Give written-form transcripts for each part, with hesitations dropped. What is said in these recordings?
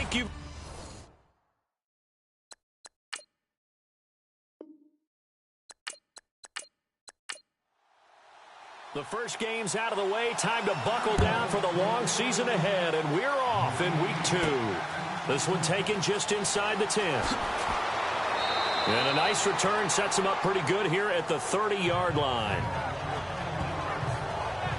Thank you. The first game's out of the way. Time to buckle down for the long season ahead, and we're off in week 2. This one taken just inside the 10. And a nice return sets him up pretty good here at the 30-yard line.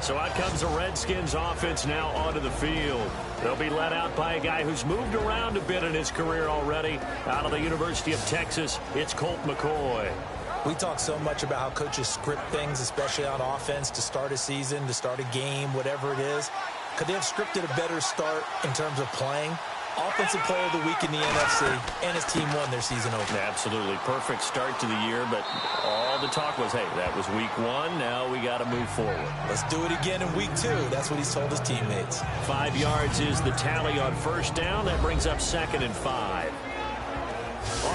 So out comes the Redskins offense now onto the field. They'll be led out by a guy who's moved around a bit in his career already. Out of the University of Texas, it's Colt McCoy. We talk so much about how coaches script things, especially on offense, to start a season, to start a game, whatever it is. Could they have scripted a better start in terms of playing? Offensive player of the week in the NFC, and his team won their season opener. Absolutely. Perfect start to the year, but all the talk was, hey, that was week 1. Now we got to move forward. Let's do it again in week 2. That's what he's told his teammates. 5 yards is the tally on first down. That brings up 2nd and 5.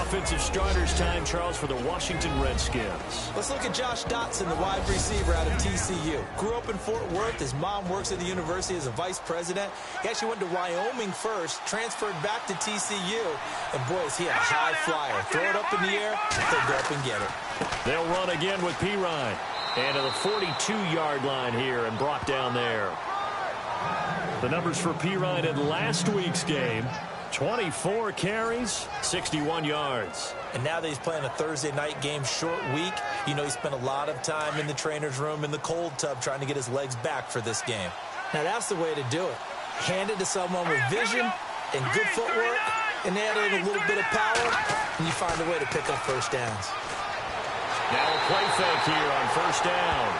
Offensive starters time, Charles, for the Washington Redskins. Let's look at Josh Dotson, the wide receiver out of TCU. Grew up in Fort Worth. His mom works at the university as a vice president. He actually went to Wyoming first, transferred back to TCU, and boy, is he a high flyer. Throw it up in the air, he'll go up and get it. They'll run again with Pirine. And to the 42-yard line here and brought down there. The numbers for Pirine in last week's game. 24 carries, 61 yards. And now that he's playing a Thursday night game, short week, you know he spent a lot of time in the trainer's room in the cold tub trying to get his legs back for this game. Now that's the way to do it. Hand it to someone with vision and good footwork, and add in a little bit of power, and you find a way to pick up first downs. Now a play fake here on first down.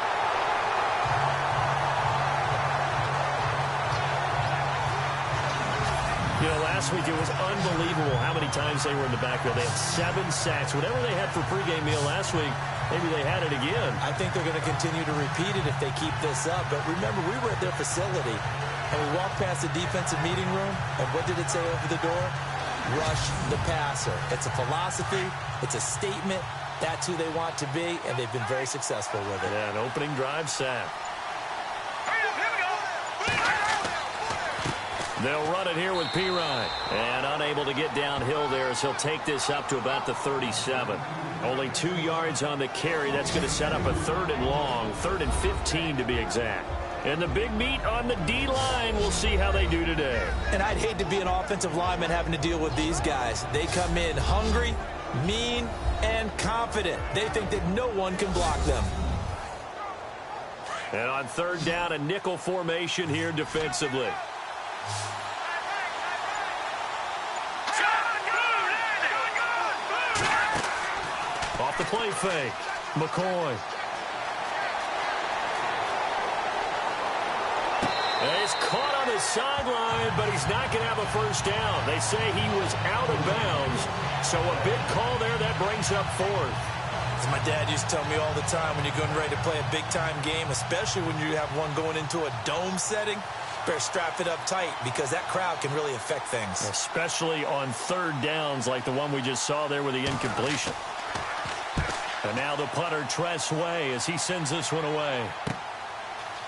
You know, last week it was unbelievable how many times they were in the backfield. They had 7 sacks. Whatever they had for pregame meal last week, maybe they had it again. I think they're going to continue to repeat it if they keep this up. But remember, we were at their facility, and we walked past the defensive meeting room, and what did it say over the door? Rush the passer. It's a philosophy. It's a statement. That's who they want to be, and they've been very successful with it. Yeah, an opening drive sack. They'll run it here with Pirine. And unable to get downhill there as he'll take this up to about the 37. Only 2 yards on the carry. That's going to set up a 3rd and long. 3rd and 15 to be exact. And the big meat on the D-line. We'll see how they do today. And I'd hate to be an offensive lineman having to deal with these guys. They come in hungry, mean, and confident. They think that no one can block them. And on 3rd down, a nickel formation here defensively. Off the play fake, McCoy. He's caught on the sideline, but he's not going to have a first down. They say he was out of bounds, so a big call there that brings up 4th. As my dad used to tell me all the time, when you're getting ready to play a big-time game, especially when you have one going into a dome setting, better strap it up tight because that crowd can really affect things. Especially on 3rd downs like the one we just saw there with the incompletion. And now the punter, Tress Way, as he sends this one away.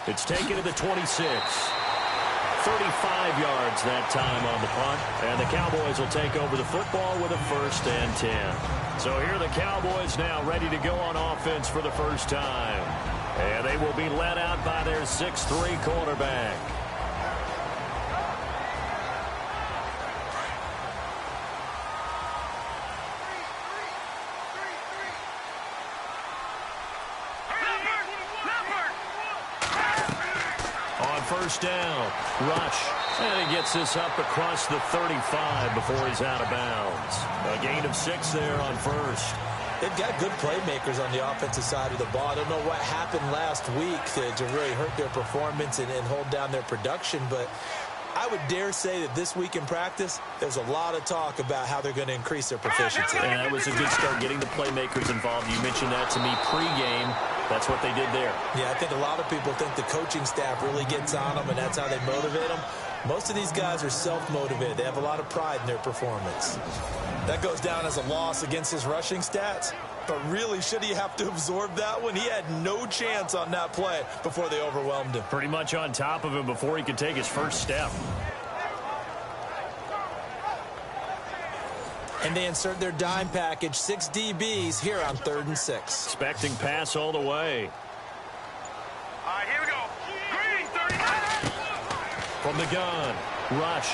It's taken to the 26. 35 yards that time on the punt. And the Cowboys will take over the football with a 1st and 10. So here are the Cowboys now ready to go on offense for the first time. And they will be led out by their 6'3" quarterback. First down, rush, and he gets this up across the 35 before he's out of bounds. A gain of 6 there on 1st. They've got good playmakers on the offensive side of the ball. I don't know what happened last week to really hurt their performance and hold down their production, but I would dare say that this week in practice, there's a lot of talk about how they're going to increase their proficiency. And that was a good start getting the playmakers involved. You mentioned that to me pregame. That's what they did there. Yeah, I think a lot of people think the coaching staff really gets on them, and that's how they motivate them. Most of these guys are self-motivated. They have a lot of pride in their performance. That goes down as a loss against his rushing stats. But really, should he have to absorb that one? He had no chance on that play before they overwhelmed him. Pretty much on top of him before he could take his first step. And they insert their dime package, 6 DBs here on 3rd and 6. Expecting pass all the way. All right, here we go. Green, 39. From the gun, rush.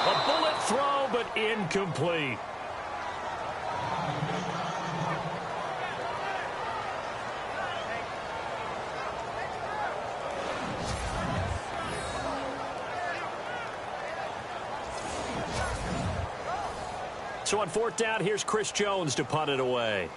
A bullet throw, but incomplete. So on 4th down, here's Chris Jones to punt it away.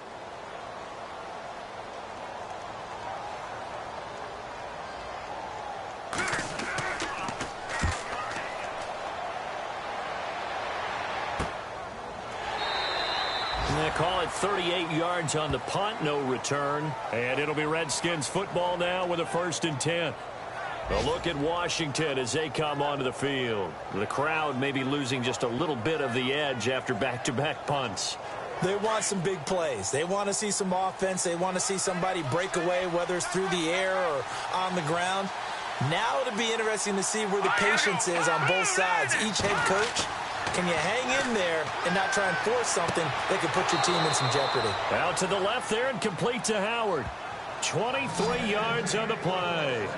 And they call it 38 yards on the punt, no return. And it'll be Redskins football now with a 1st and 10. A look at Washington as they come onto the field. The crowd may be losing just a little bit of the edge after back-to-back punts. They want some big plays. They want to see some offense. They want to see somebody break away, whether it's through the air or on the ground. Now it'll be interesting to see where the patience is on both sides. Each head coach, can you hang in there and not try and force something that could put your team in some jeopardy? Out to the left there and complete to Howard. 23 yards on the play.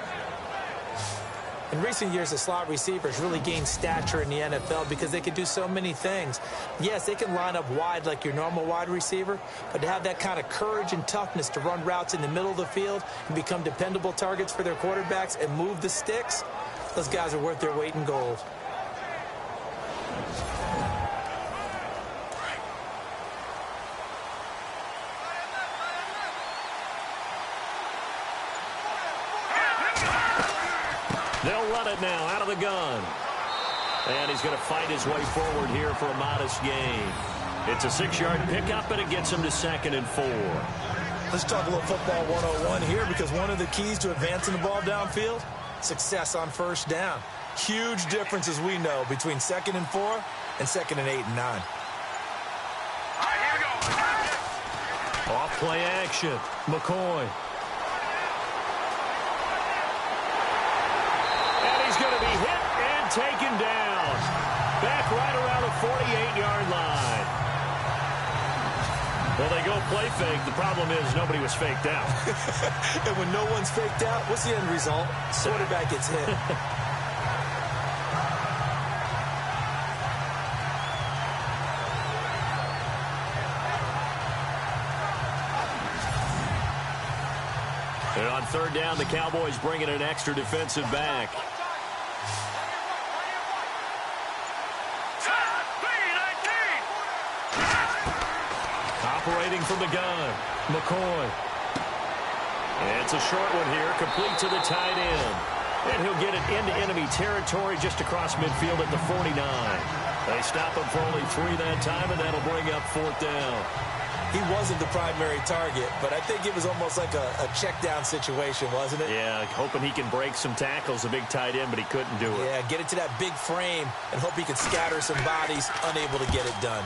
In recent years, the slot receivers really gained stature in the NFL because they can do so many things. Yes, they can line up wide like your normal wide receiver, but to have that kind of courage and toughness to run routes in the middle of the field and become dependable targets for their quarterbacks and move the sticks, those guys are worth their weight in gold. They'll run it now out of the gun. And he's going to fight his way forward here for a modest gain. It's a 6-yard pickup, and it gets him to 2nd and 4. Let's talk a little football 101 here, because one of the keys to advancing the ball downfield, success on 1st down. Huge difference, as we know, between 2nd and 4 and 2nd and 8 and 9. All right, here we go. Off play action. McCoy. He's going to be hit and taken down. Back right around the 48-yard line. Well, they go play fake. The problem is nobody was faked out. And when no one's faked out, what's the end result? Quarterback gets hit. And on 3rd down, the Cowboys bring in an extra defensive back. Operating from the gun, McCoy. And it's a short one here, complete to the tight end. And he'll get it into enemy territory just across midfield at the 49. They stop him for only 3 that time, and that'll bring up 4th down. He wasn't the primary target, but I think it was almost like a check down situation, wasn't it? Yeah, hoping he can break some tackles, a big tight end, but he couldn't do it. Yeah, get it to that big frame and hope he can scatter some bodies, unable to get it done.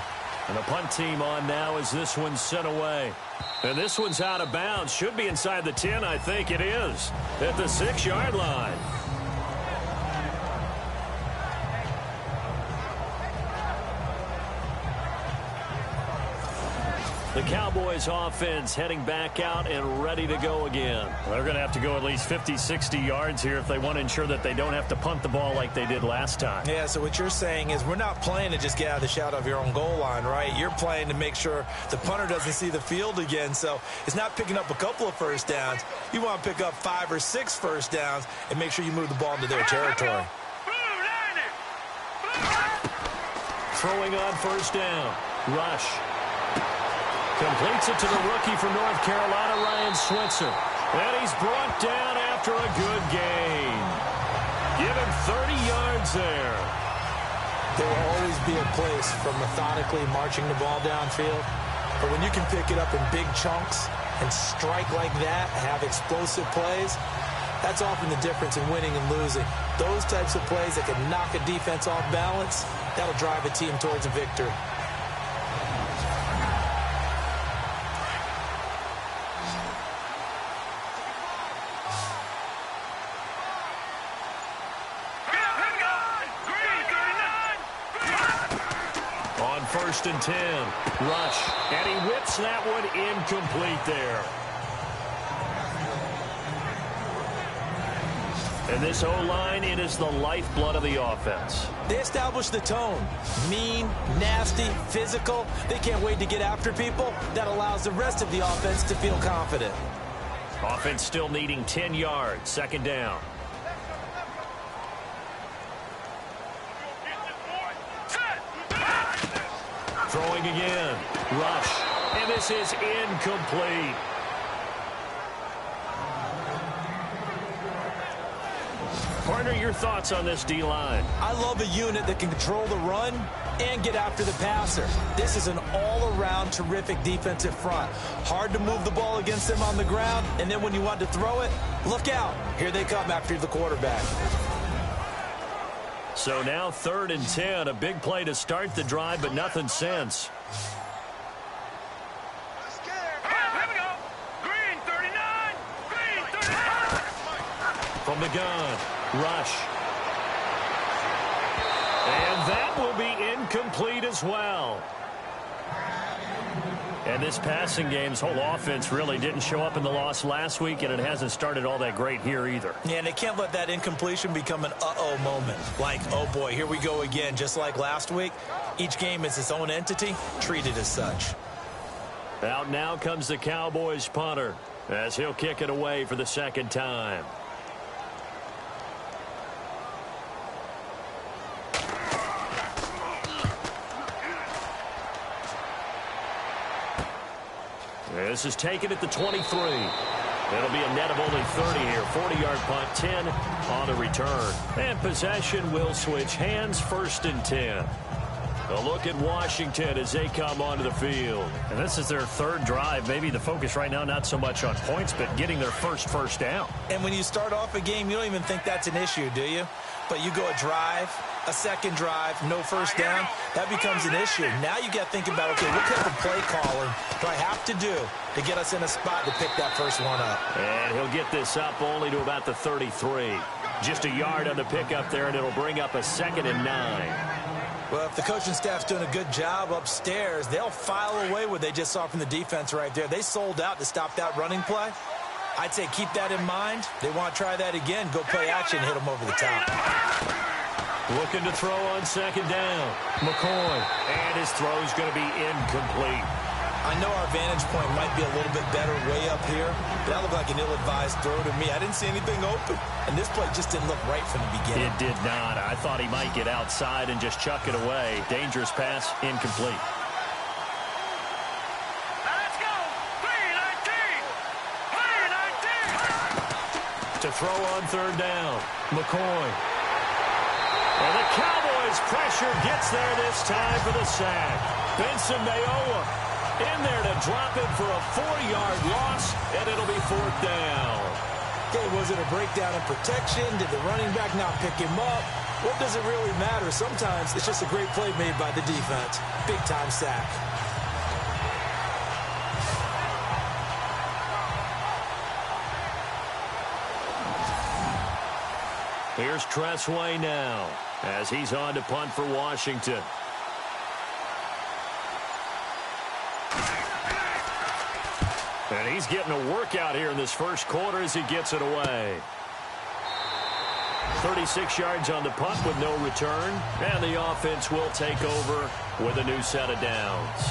And the punt team on now as this one's sent away. And this one's out of bounds. Should be inside the 10, I think it is. At the 6-yard line. The Cowboys offense heading back out and ready to go again. They're going to have to go at least 50, 60 yards here if they want to ensure that they don't have to punt the ball like they did last time. Yeah, so what you're saying is we're not playing to just get out of the shadow of your own goal line, right? You're playing to make sure the punter doesn't see the field again. So it's not picking up a couple of 1st downs. You want to pick up 5 or 6 1st downs and make sure you move the ball into their territory. Throwing on 1st down. Rush. Completes it to the rookie from North Carolina, Ryan Switzer. And he's brought down after a good gain. Give him 30 yards there. There will always be a place for methodically marching the ball downfield. But when you can pick it up in big chunks and strike like that, have explosive plays, that's often the difference in winning and losing. Those types of plays that can knock a defense off balance, that'll drive a team towards a victory. first and 10. Rush. And he whips that one incomplete there. And this O-line, it is the lifeblood of the offense. They establish the tone. Mean, nasty, physical. They can't wait to get after people. That allows the rest of the offense to feel confident. Offense still needing 10 yards. Second down. Throwing again. Rush. And this is incomplete. Partner, your thoughts on this D-line? I love a unit that can control the run and get after the passer. This is an all-around terrific defensive front. Hard to move the ball against them on the ground, and then when you want to throw it, look out. Here they come after the quarterback. So now 3rd and 10, a big play to start the drive, but nothing since. From the gun, Rush. And that will be incomplete as well. And this passing game's whole offense really didn't show up in the loss last week, and it hasn't started all that great here either. Yeah, and they can't let that incompletion become an uh-oh moment. Like, oh boy, here we go again, just like last week. Each game is its own entity, treated as such. Out now comes the Cowboys punter, as he'll kick it away for the second time. This is taken at the 23. It'll be a net of only 30 here. 40-yard punt, 10 on the return. And possession will switch hands, 1st and 10. A look at Washington as they come onto the field. And this is their 3rd drive. Maybe the focus right now not so much on points, but getting their first down. And when you start off a game, you don't even think that's an issue, do you? But you go a drive, a second drive, no first down, that becomes an issue. Now you got to think about, okay, what kind of play calling do I have to do to get us in a spot to pick that first one up? And he'll get this up only to about the 33. Just a yard on the pickup there, and it'll bring up a 2nd and 9. Well, if the coaching staff's doing a good job upstairs, they'll file away what they just saw from the defense right there. They sold out to stop that running play. I'd say keep that in mind. They want to try that again. Go play action, hit them over the top. Looking to throw on 2nd down. McCoy. And his throw's going to be incomplete. I know our vantage point might be a little bit better way up here, but that looked like an ill-advised throw to me. I didn't see anything open, and this play just didn't look right from the beginning. It did not. I thought he might get outside and just chuck it away. Dangerous pass, incomplete. Let's go! 3-19! 3-19! To throw on 3rd down. McCoy. And the Cowboys pressure gets there this time for the sack. Benson Mayowa in there to drop it for a 4-yard loss, and it'll be 4th down. Okay, was it a breakdown in protection? Did the running back not pick him up? What does it really matter? Sometimes it's just a great play made by the defense. Big-time sack. Here's Tressway now as he's on to punt for Washington. And he's getting a workout here in this first quarter as he gets it away. 36 yards on the punt with no return. And the offense will take over with a new set of downs.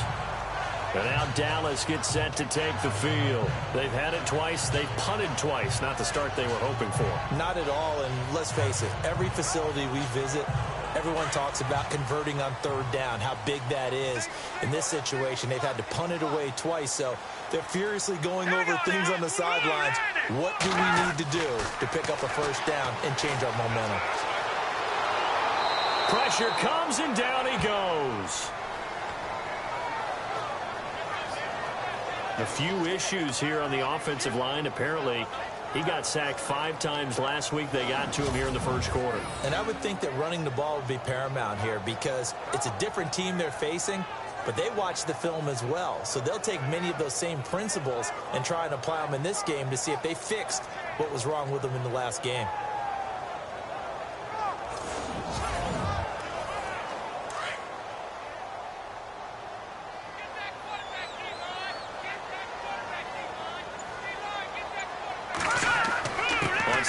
And now Dallas gets set to take the field. They've had it twice. They've punted twice. Not the start they were hoping for. Not at all, and let's face it, every facility we visit, everyone talks about converting on 3rd down, how big that is. In this situation, they've had to punt it away twice, so they're furiously going over things on the sidelines. What do we need to do to pick up a 1st down and change our momentum? Pressure comes, and down he goes. A few issues here on the offensive line. Apparently, he got sacked 5 times last week. They got to him here in the first quarter. And I would think that running the ball would be paramount here because it's a different team they're facing, but they watch the film as well. So they'll take many of those same principles and try and apply them in this game to see if they fixed what was wrong with them in the last game.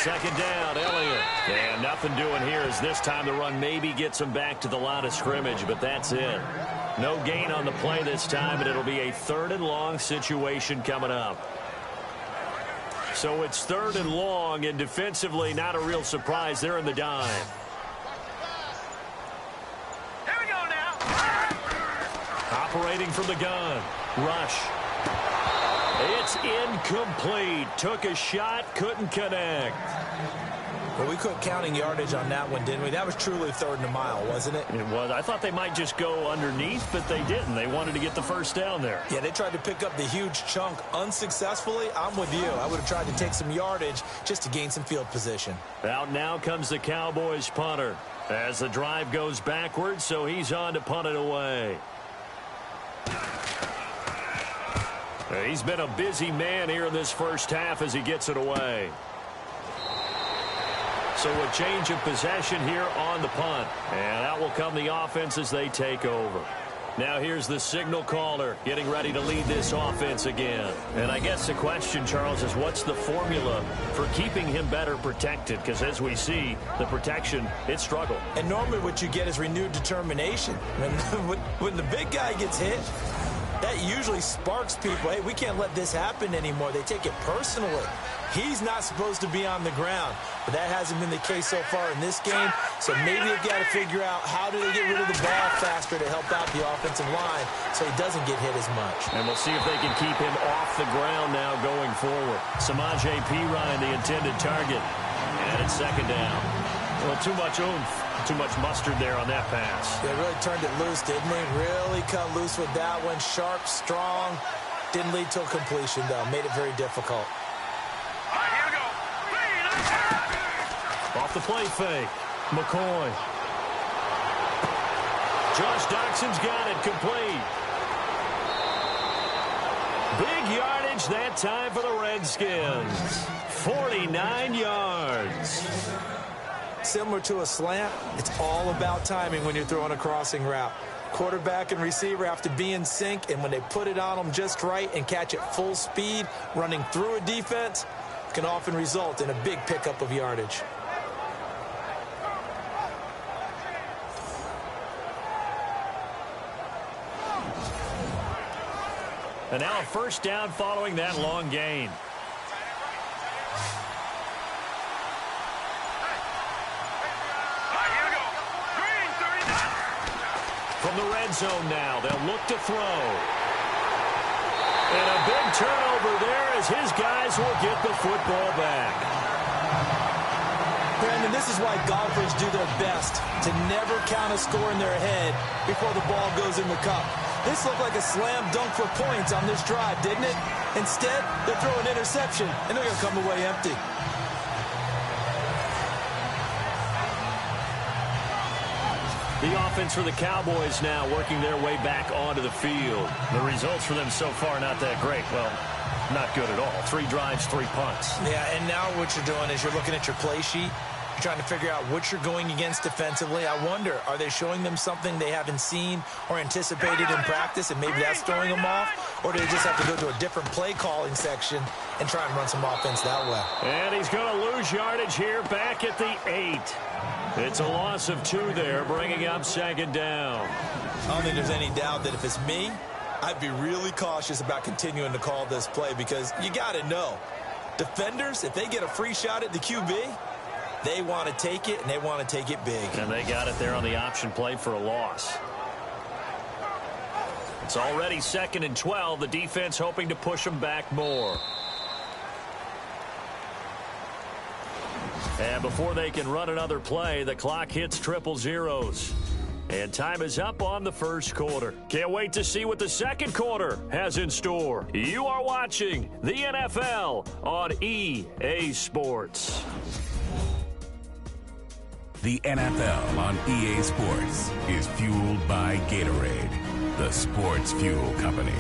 second down, Elliott. And nothing doing here as this time the run maybe gets him back to the line of scrimmage, but that's it. No gain on the play this time, and it'll be a 3rd and long situation coming up. So it's 3rd and long, and defensively not a real surprise. They're in the dime. Here we go now. Operating from the gun. Rush. It's incomplete. Took a shot, couldn't connect. Well, we quit counting yardage on that one, didn't we? That was truly 3rd and a mile, wasn't it? It was. I thought they might just go underneath, but they didn't. They wanted to get the first down there. Yeah, they tried to pick up the huge chunk unsuccessfully. I'm with you. I would have tried to take some yardage just to gain some field position. Out now comes the Cowboys punter as the drive goes backwards, so he's on to punt it away. He's been a busy man here in this first half as he gets it away. So a change of possession here on the punt. And out will come the offense as they take over. Now here's the signal caller getting ready to lead this offense again. And I guess the question, Charles, is what's the formula for keeping him better protected? Because as we see, the protection, it struggled. And normally what you get is renewed determination. When the big guy gets hit, that usually sparks people. Hey, we can't let this happen anymore. They take it personally. He's not supposed to be on the ground, but that hasn't been the case so far in this game. So maybe they've got to figure out how do they get rid of the ball faster to help out the offensive line so he doesn't get hit as much. And we'll see if they can keep him off the ground now going forward. Samaje Perine, the intended target. And it's second down. Well, too much oomph. Too much mustard there on that pass. They really turned it loose, didn't they? Really cut loose with that one. Sharp, strong. Didn't lead to a completion, though. Made it very difficult. All right, here we go. Off the play fake. McCoy. Josh Doxson's got it complete. Big yardage that time for the Redskins. 49 yards. Similar to a slant, it's all about timing when you're throwing a crossing route. Quarterback and receiver have to be in sync, and when they put it on them just right and catch it full speed, running through a defense, can often result in a big pickup of yardage. And now a first down following that long gain. From the red zone now, they'll look to throw. And a big turnover there as his guys will get the football back. Brandon, this is why golfers do their best to never count a score in their head before the ball goes in the cup. This looked like a slam dunk for points on this drive, didn't it? Instead, they throw an interception, and they're going to come away empty. The offense for the Cowboys now working their way back onto the field. The results for them so far not that great. Well, not good at all. 3 drives, 3 punts. Yeah, and now what you're doing is you're looking at your play sheet. You're trying to figure out what you're going against defensively. I wonder, are they showing them something they haven't seen or anticipated in practice, and maybe that's throwing them off? Or do they just have to go to a different play calling section and try and run some offense that way? And he's going to lose yardage here back at the 8. It's a loss of 2 there, bringing up second down. I don't think there's any doubt that if it's me, I'd be really cautious about continuing to call this play because you got to know, defenders, if they get a free shot at the QB, they want to take it, and they want to take it big. And they got it there on the option play for a loss. It's already 2nd and 12. The defense hoping to push them back more. And before they can run another play, the clock hits triple zeros. And time is up on the first quarter. Can't wait to see what the second quarter has in store. You are watching the NFL on EA Sports. The NFL on EA Sports is fueled by Gatorade, the sports fuel company.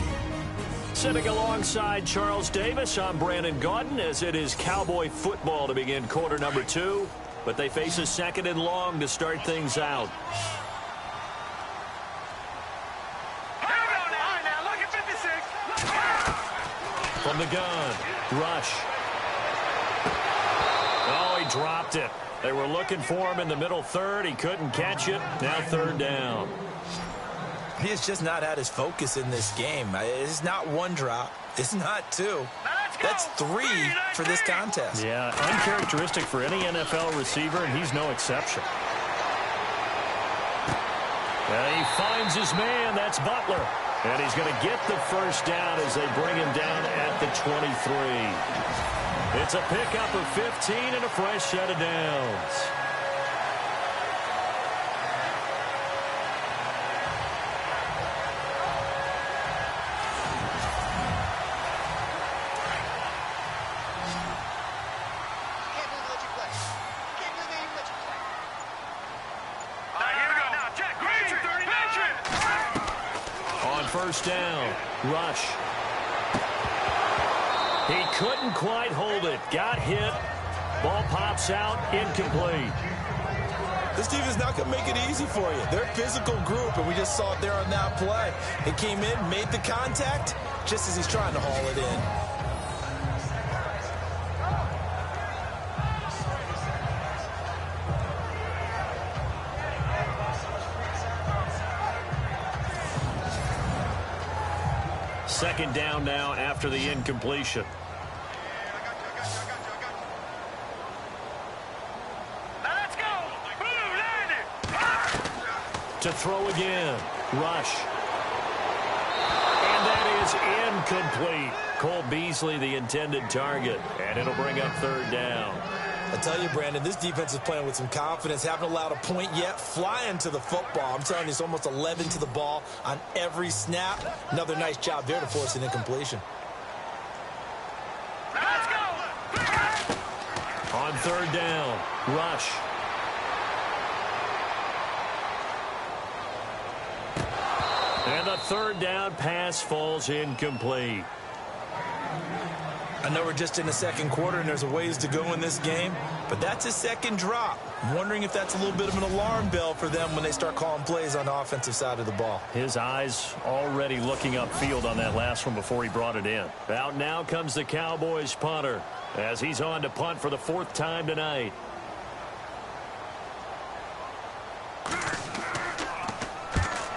Sitting alongside Charles Davis, I'm Brandon Gaudin as it is Cowboy football to begin quarter number 2. But they face a 2nd and long to start things out. From the gun, Rush. Oh, dropped it. They were looking for him in the middle third. He couldn't catch it. Now third down. He has just not had his focus in this game. It's not one drop. It's not two. That's three for this contest. Yeah, uncharacteristic for any NFL receiver, and he's no exception. And he finds his man. That's Butler. And he's going to get the first down as they bring him down at the 23. It's a pickup of 15 and a fresh set of downs. First down. Rush. He couldn't quite hold it. Got hit. Ball pops out. Incomplete. This team is not going to make it easy for you. They're a physical group, and we just saw it there on that play. He came in, made the contact, just as he's trying to haul it in. Second down now after the incompletion. Let's go! To throw again. Rush. And that is incomplete. Cole Beasley, the intended target. And it'll bring up third down. I tell you, Brandon, this defense is playing with some confidence. Haven't allowed a point yet. Flying to the football. I'm telling you, it's almost 11 to the ball on every snap. Another nice job there to force an incompletion. Let's go! On third down, Rush. And the third down pass falls incomplete. I know we're just in the second quarter and there's a ways to go in this game, but that's a second drop. I'm wondering if that's a little bit of an alarm bell for them when they start calling plays on the offensive side of the ball. His eyes already looking upfield on that last one before he brought it in. Out now comes the Cowboys punter as he's on to punt for the fourth time tonight.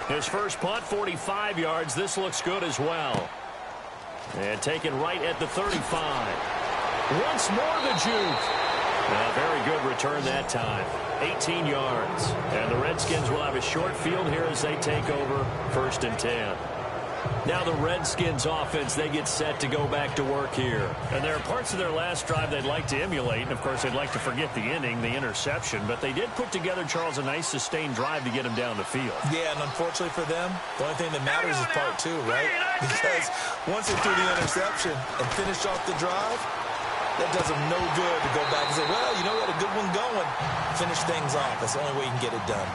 His first punt, 45 yards. This looks good as well. And taken right at the 35. Once more the juke. A very good return that time. 18 yards. And the Redskins will have a short field here as they take over first and 10. Now the Redskins offense, they get set to go back to work here. And there are parts of their last drive they'd like to emulate. And, of course, they'd like to forget the inning, the interception. But they did put together, Charles, a nice sustained drive to get him down the field. Yeah, and unfortunately for them, the only thing that matters is part two, right? Because once they threw the interception and finished off the drive, that does them no good to go back and say, well, you know, we had a good one going. Finish things off. That's the only way you can get it done.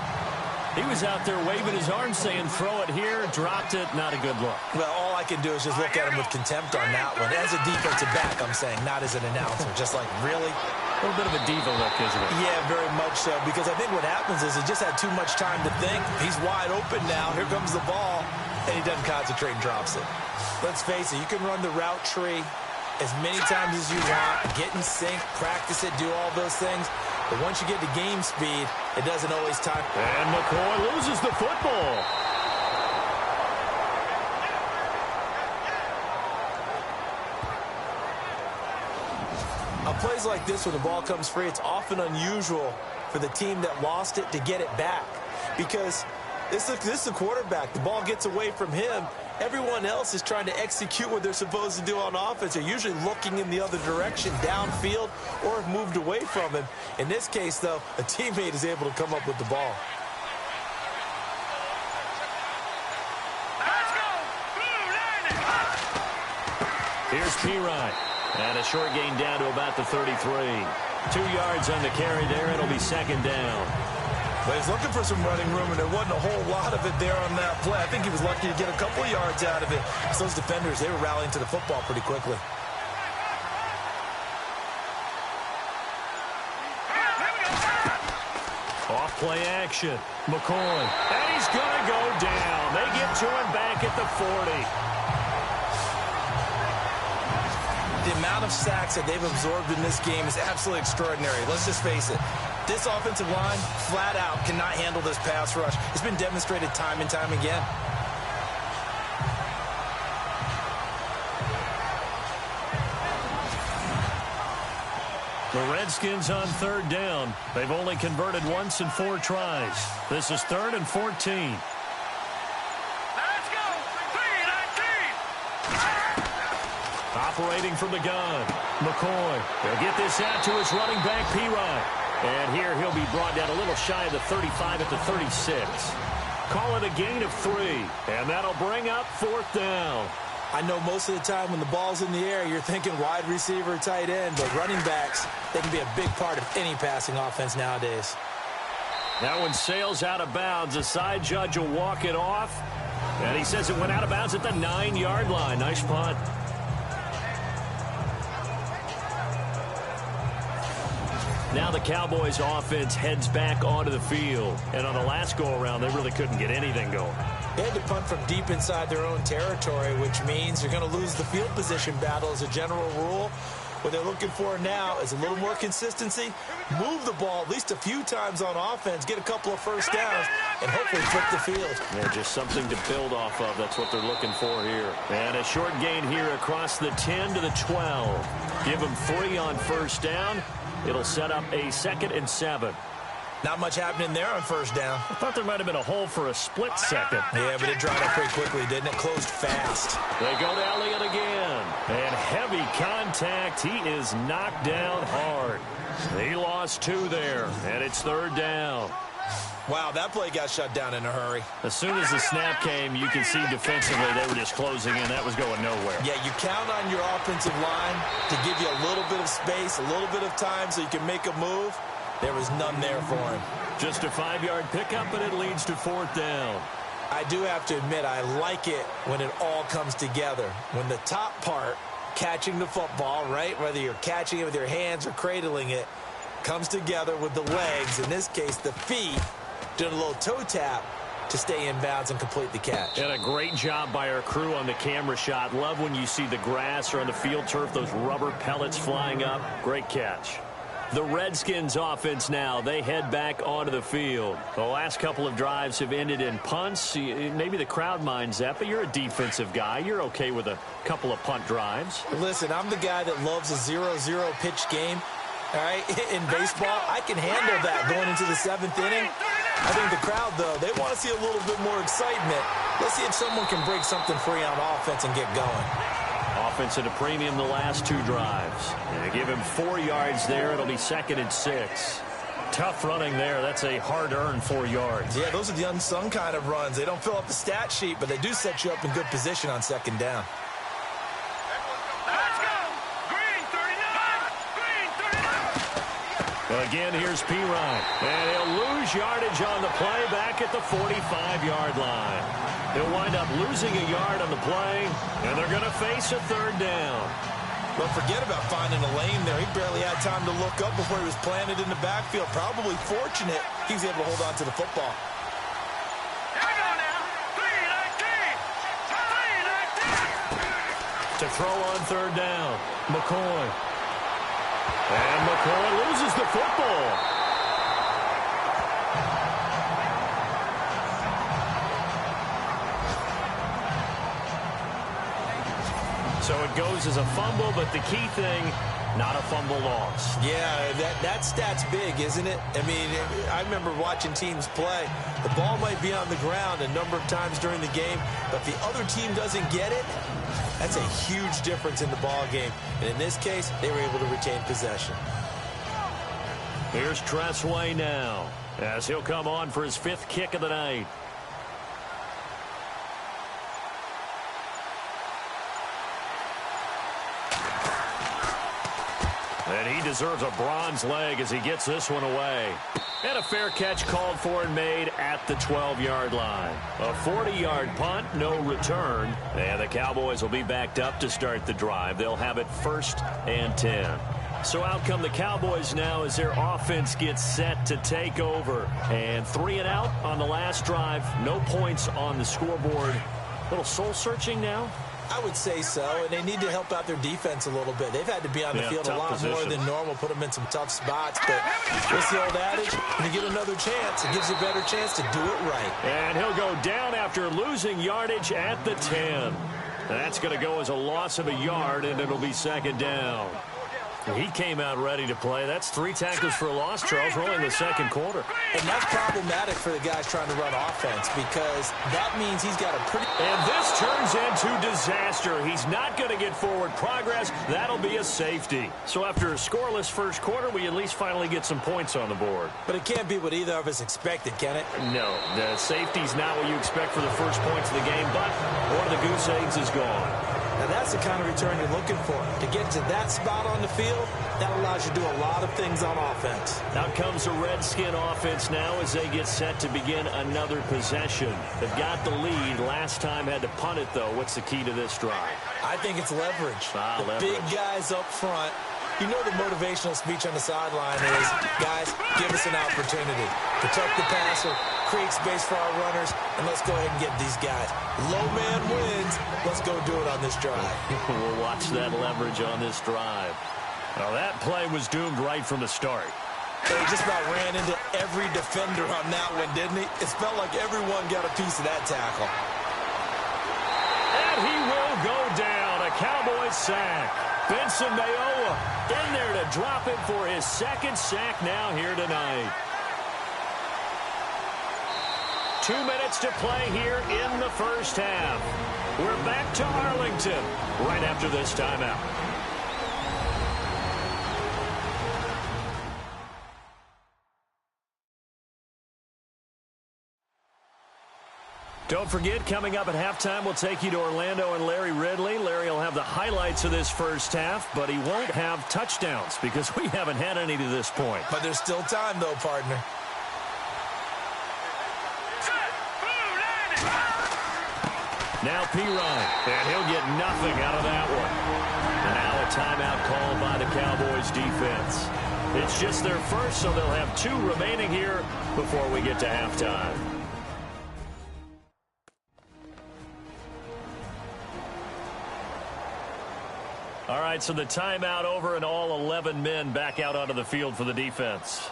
He was out there waving his arms saying, throw it here, dropped it, not a good look. Well, all I can do is just look at him with contempt on that one. As a defensive back, I'm saying, not as an announcer. Just like, really? A little bit of a diva look, isn't it? Yeah, very much so. Because I think what happens is he just had too much time to think. He's wide open now. Here comes the ball. And he doesn't concentrate and drops it. Let's face it, you can run the route tree as many times as you want, get in sync, practice it, do all those things. But once you get to game speed, it doesn't always time. And McCoy loses the football. On plays like this, when the ball comes free, it's often unusual for the team that lost it to get it back. Because this is the quarterback. The ball gets away from him. Everyone else is trying to execute what they're supposed to do on offense. They're usually looking in the other direction, downfield, or have moved away from him. In this case, though, a teammate is able to come up with the ball. Let's go! Here's Pirine. And a short gain down to about the 33. 2 yards on the carry there. It'll be second down. But he's looking for some running room, and there wasn't a whole lot of it there on that play. I think he was lucky to get a couple of yards out of it. So those defenders, they were rallying to the football pretty quickly. Off play action. McCoy. And he's going to go down. They get to him back at the 40. The amount of sacks that they've absorbed in this game is absolutely extraordinary. Let's just face it. This offensive line, flat out, cannot handle this pass rush. It's been demonstrated time and time again. The Redskins on third down. They've only converted once in 4 tries. This is 3rd and 14. Let's go! 3-19! Operating from the gun. McCoy. He'll get this out to his running back, P-Rod. And here he'll be brought down a little shy of the 35 at the 36. Call it a gain of 3. And that'll bring up 4th down. I know most of the time when the ball's in the air, you're thinking wide receiver, tight end, but running backs, they can be a big part of any passing offense nowadays. That one sails out of bounds. The side judge will walk it off. And he says it went out of bounds at the 9-yard line. Nice punt. Now the Cowboys offense heads back onto the field. And on the last go-around, they really couldn't get anything going. They had to punt from deep inside their own territory, which means you're going to lose the field position battle as a general rule. What they're looking for now is a little more consistency, move the ball at least a few times on offense, get a couple of first downs, and hopefully flip the field. Yeah, just something to build off of. That's what they're looking for here. And a short gain here across the 10 to the 12. Give them 3 on first down. It'll set up a 2nd and 7. Not much happening there on first down. I thought there might have been a hole for a split second. Yeah, but it dried up pretty quickly, didn't it? Closed fast. They go to Elliott again. And heavy contact. He is knocked down hard. He lost 2 there, and it's 3rd down. Wow, that play got shut down in a hurry. As soon as the snap came, you can see defensively they were just closing in. That was going nowhere. Yeah, you count on your offensive line to give you a little bit of space, a little bit of time so you can make a move. There was none there for him. Just a 5-yard pickup, and it leads to 4th down. I do have to admit, I like it when it all comes together. When the top part, catching the football, right, whether you're catching it with your hands or cradling it, comes together with the legs, in this case the feet, doing a little toe tap to stay in bounds and complete the catch. And a great job by our crew on the camera shot. Love when you see the grass or on the field turf, those rubber pellets flying up. Great catch. The Redskins offense now, they head back onto the field. The last couple of drives have ended in punts. Maybe the crowd minds that, but you're a defensive guy. You're okay with a couple of punt drives. Listen, I'm the guy that loves a 0-0 pitch game. All right, in baseball, I can handle that going into the 7th inning. I think the crowd, though, they want to see a little bit more excitement. Let's see if someone can break something free on offense and get going. Offense at a premium the last 2 drives. And give him 4 yards there. It'll be 2nd and 6. Tough running there. That's a hard-earned 4 yards. Yeah, those are the unsung kind of runs. They don't fill up the stat sheet, but they do set you up in good position on 2nd down. Let's go! Green 39! Green 39! Again, here's P-Rod. And he'll lose yardage on the play back at the 45-yard line. He'll wind up losing a yard on the play, and they're going to face a 3rd down. Well, forget about finding a lane there. He barely had time to look up before he was planted in the backfield. Probably fortunate he was able to hold on to the football. Here we go now! 3-19! 3-19! To throw on 3rd down, McCoy. And McCoy loses the football. So it goes as a fumble, but the key thing, not a fumble loss. Yeah, that stat's big, isn't it? I mean, I remember watching teams play. The ball might be on the ground a number of times during the game, but if the other team doesn't get it, that's a huge difference in the ball game. And in this case, they were able to retain possession. Here's Tressway now, as he'll come on for his 5th kick of the night. And he deserves a bronze leg as he gets this one away. And a fair catch called for and made at the 12-yard line. A 40-yard punt, no return. And the Cowboys will be backed up to start the drive. They'll have it 1st and 10. So out come the Cowboys now as their offense gets set to take over. And 3 and out on the last drive. No points on the scoreboard. A little soul-searching now. I would say so, and they need to help out their defense a little bit. They've had to be on the field a lot more than normal, put them in some tough spots. But what's the old adage? When you get another chance, it gives you a better chance to do it right. And he'll go down after losing yardage at the 10. That's going to go as a loss of a yard, and it'll be second down. He came out ready to play. That's 3 tackles for a loss, Charles, rolling the second quarter. And that's problematic for the guys trying to run offense because that means he's got a pretty... And this turns into disaster. He's not going to get forward progress. That'll be a safety. So after a scoreless first quarter, we at least finally get some points on the board. But it can't be what either of us expected, can it? No, the safety's not what you expect for the first points of the game, but one of the goose eggs is gone. Now, that's the kind of return you're looking for. To get to that spot on the field, that allows you to do a lot of things on offense. Out comes the Redskin offense now as they get set to begin another possession. They've got the lead. Last time had to punt it, though. What's the key to this drive? I think it's leverage. Leverage. Big guys up front. You know the motivational speech on the sideline is, guys, give us an opportunity. Protect the passer, create space for our runners, and let's go ahead and get these guys. Low man wins. Let's go do it on this drive. We'll watch that leverage on this drive. Well, that play was doomed right from the start. He just about ran into every defender on that one, didn't he? It felt like everyone got a piece of that tackle. And he will go down. A Cowboys sack. Benson Mayowa in there to drop it for his second sack now here tonight. 2 minutes to play here in the first half. We're back to Arlington right after this timeout. Don't forget, coming up at halftime, we'll take you to Orlando and Larry Ridley. Larry will have the highlights of this first half, but he won't have touchdowns because we haven't had any to this point. But there's still time, though, partner. Now P-Ryan, and he'll get nothing out of that one. And now a timeout called by the Cowboys defense. It's just their first, so they'll have 2 remaining here before we get to halftime. All right, so the timeout over and all 11 men back out onto the field for the defense.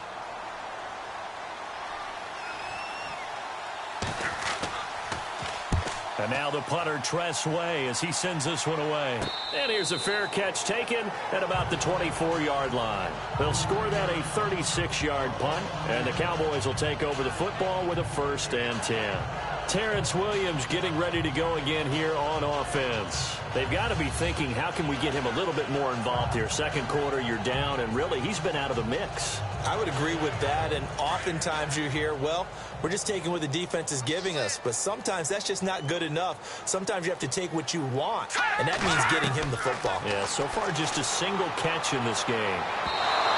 And now the punter, Tress Way, as he sends this one away. And here's a fair catch taken at about the 24-yard line. They'll score that a 36-yard punt, and the Cowboys will take over the football with a 1st and 10. Terrence Williams getting ready to go again here on offense. They've got to be thinking, how can we get him a little bit more involved here? Second quarter, you're down, and really, he's been out of the mix. I would agree with that, and oftentimes you hear, well, we're just taking what the defense is giving us, but sometimes that's just not good enough. Sometimes you have to take what you want, and that means getting him the football. Yeah, so far just a single catch in this game.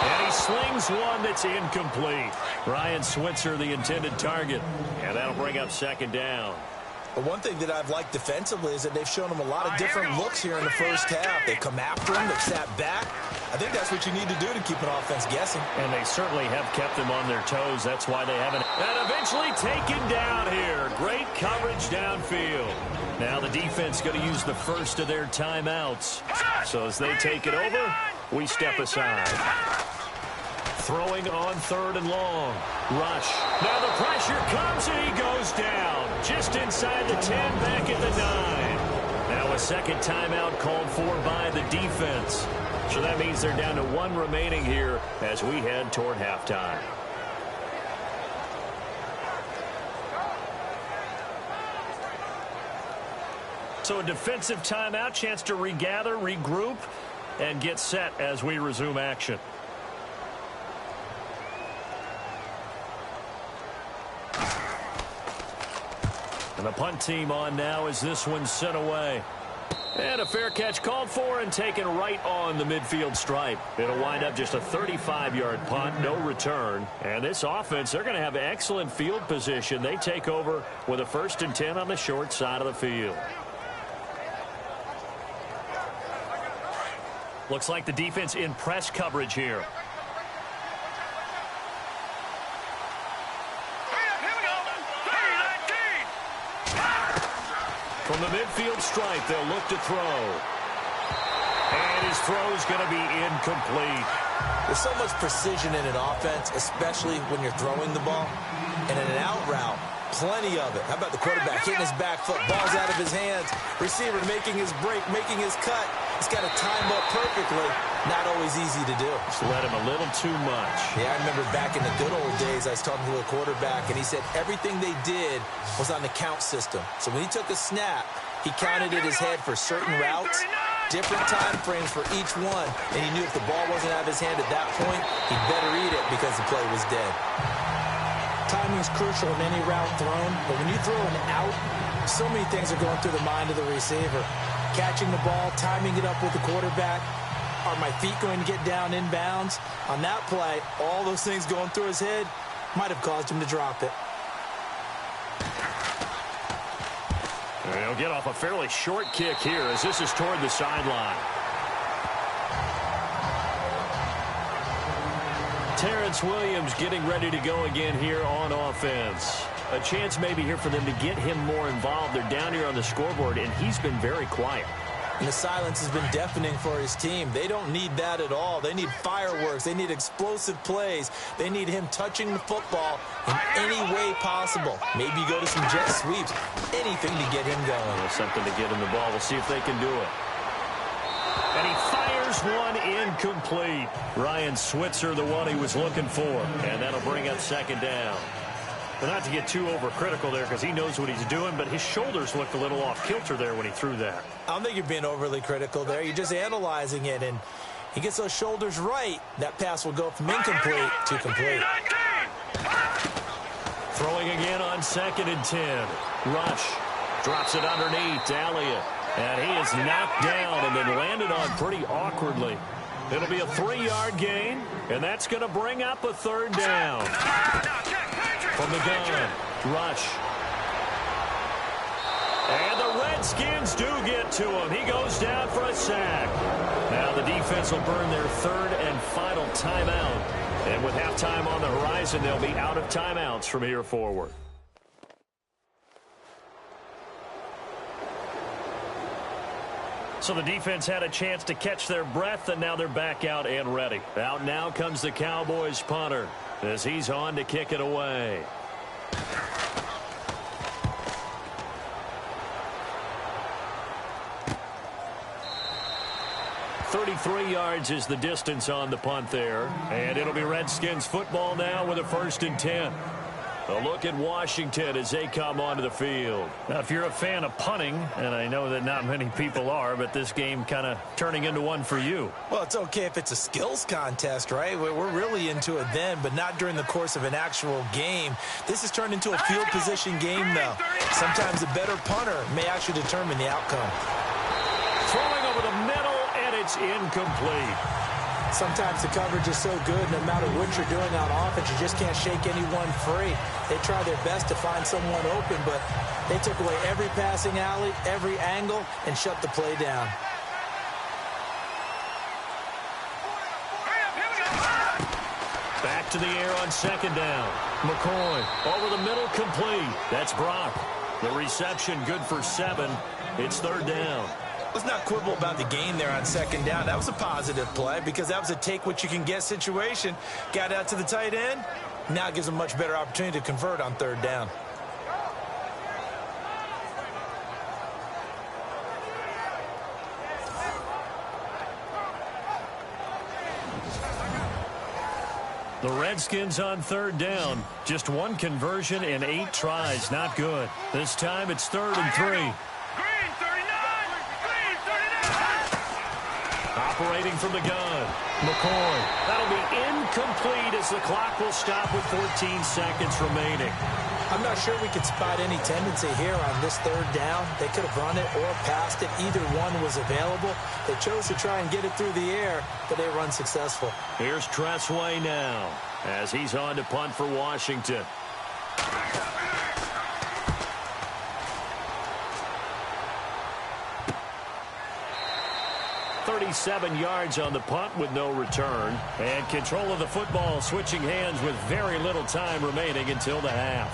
And he slings one that's incomplete. Ryan Switzer, the intended target. And that'll bring up second down. But one thing that I've liked defensively is that they've shown him a lot of different looks here in the first half. They've come after him. They've sat back. I think that's what you need to do to keep an offense guessing. And they certainly have kept them on their toes. That's why they haven't. And eventually taken down here. Great coverage downfield. Now the defense going to use the first of their timeouts. So as they take it over, we step aside. Throwing on 3rd and long. Rush. Now the pressure comes and he goes down. Just inside the 10, back at the 9. Now a second timeout called for by the defense. So that means they're down to 1 remaining here as we head toward halftime. So a defensive timeout, chance to regather, regroup, and get set as we resume action. And the punt team on now as this one's sent away. And a fair catch called for and taken right on the midfield stripe. It'll wind up just a 35-yard punt, no return. And this offense, they're going to have excellent field position. They take over with a 1st and 10 on the short side of the field. Looks like the defense in press coverage here. From the midfield stripe, they'll look to throw. And his throw's going to be incomplete. There's so much precision in an offense, especially when you're throwing the ball. And in an out route, plenty of it. How about the quarterback hitting his back foot, ball's out of his hands, receiver making his break, making his cut. He's got to time up perfectly. Not always easy to do. Just let him a little too much. Yeah, I remember back in the good old days, I was talking to a quarterback, and he said everything they did was on the count system. So when he took a snap, he counted in his head for certain routes, different time frames for each one, and he knew if the ball wasn't out of his hand at that point, he'd better eat it because the play was dead. Timing is crucial in any route thrown, but when you throw an out, so many things are going through the mind of the receiver. Catching the ball, timing it up with the quarterback. Are my feet going to get down inbounds? On that play, all those things going through his head might have caused him to drop it. He'll get off a fairly short kick here as this is toward the sideline. Terrence Williams getting ready to go again here on offense. A chance maybe here for them to get him more involved. They're down here on the scoreboard, and he's been very quiet. And the silence has been deafening for his team. They don't need that at all. They need fireworks. They need explosive plays. They need him touching the football in any way possible. Maybe go to some jet sweeps. Anything to get him going. Well, something to get him the ball. We'll see if they can do it. And he fires one incomplete. Ryan Switzer, the one he was looking for. And that'll bring up second down. But not to get too overcritical there because he knows what he's doing, but his shoulders looked a little off kilter there when he threw that. I don't think you're being overly critical there. You're just analyzing it, and he gets those shoulders right. That pass will go from incomplete to complete. Throwing again on 2nd and 10. Rush drops it underneath to Elliott. And he is knocked down and then landed on pretty awkwardly. It'll be a 3-yard gain, and that's going to bring up a 3rd down. From the gun, Rush. And the Redskins do get to him. He goes down for a sack. Now the defense will burn their 3rd and final timeout. And with halftime on the horizon, they'll be out of timeouts from here forward. So the defense had a chance to catch their breath, and now they're back out and ready. Out now comes the Cowboys punter as he's on to kick it away. .33 yards is the distance on the punt there. And it'll be Redskins football now with a 1st and 10. A look at Washington as they come onto the field. Now, if you're a fan of punting, and I know that not many people are, but this game kind of turning into one for you. Well, it's okay if it's a skills contest, right? We're really into it then, but not during the course of an actual game. This has turned into a field position game, though. Sometimes a better punter may actually determine the outcome. Throwing over the middle, and it's incomplete. Sometimes the coverage is so good, no matter what you're doing on offense, you just can't shake anyone free. They try their best to find someone open, but they took away every passing alley, every angle, and shut the play down. Back to the air on 2nd down. McCoy over the middle, complete. That's Brock. The reception good for 7. It's 3rd down. Let's not quibble about the gain there on 2nd down. That was a positive play because that was a take-what-you-can-get situation. Got out to the tight end. Now it gives them a much better opportunity to convert on 3rd down. The Redskins on 3rd down. Just one conversion in 8 tries. Not good. This time it's 3rd and 3. Operating from the gun. McCoy. That'll be incomplete as the clock will stop with 14 seconds remaining. I'm not sure we could spot any tendency here on this 3rd down. They could have run it or passed it. Either one was available. They chose to try and get it through the air, but they were unsuccessful. Here's Tressway now as he's on to punt for Washington. .37 yards on the punt with no return. And control of the football switching hands with very little time remaining until the half.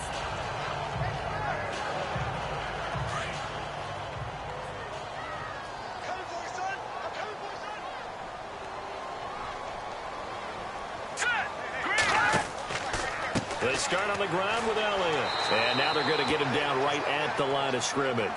They start on the ground with Elliott. And now they're going to get him down right at the line of scrimmage.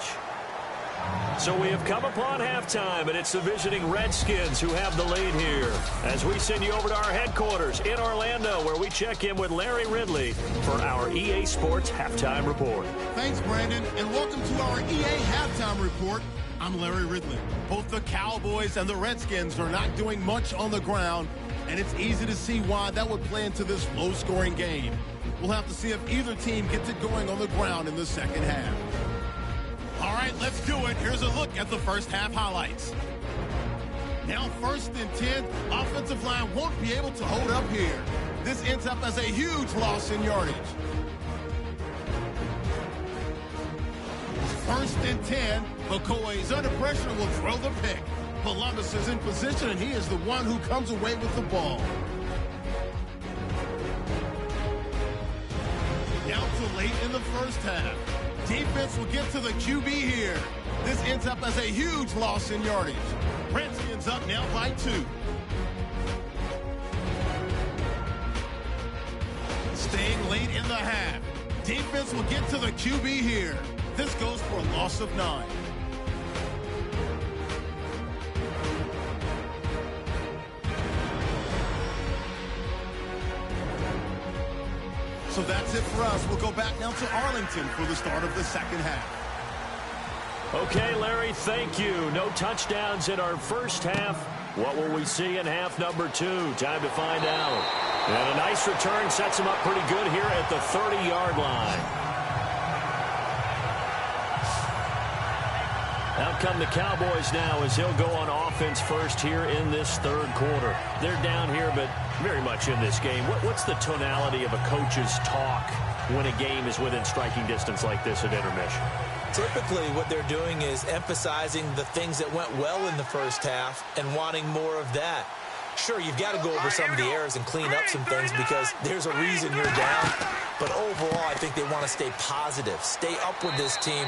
So we have come upon halftime, and it's the visiting Redskins who have the lead here. As we send you over to our headquarters in Orlando, where we check in with Larry Ridley for our EA Sports Halftime Report. Thanks, Brandon, and welcome to our EA Halftime Report. I'm Larry Ridley. Both the Cowboys and the Redskins are not doing much on the ground, and it's easy to see why that would play into this low-scoring game. We'll have to see if either team gets it going on the ground in the second half. All right, let's do it. Here's a look at the first half highlights. Now 1st and 10, offensive line won't be able to hold up here. This ends up as a huge loss in yardage. 1st and 10, McCoy is under pressure and will throw the pick. Columbus is in position, and he is the one who comes away with the ball. Now to late in the first half. Defense will get to the QB here. This ends up as a huge loss in yardage. Redskins up now by 2. Staying late in the half. Defense will get to the QB here. This goes for a loss of 9. So that's it for us. We'll go back now to Arlington for the start of the second half. Okay, Larry, thank you. No touchdowns in our first half. What will we see in half number 2? Time to find out. And a nice return sets him up pretty good here at the 30-yard line. Out come the Cowboys now as he'll go on offense first here in this third quarter. They're down here, but very much in this game. What's the tonality of a coach's talk when a game is within striking distance like this at intermission? Typically, what they're doing is emphasizing the things that went well in the first half and wanting more of that. Sure, you've got to go over some of the errors and clean up some things because there's a reason you're down. But overall, I think they want to stay positive, stay up with this team.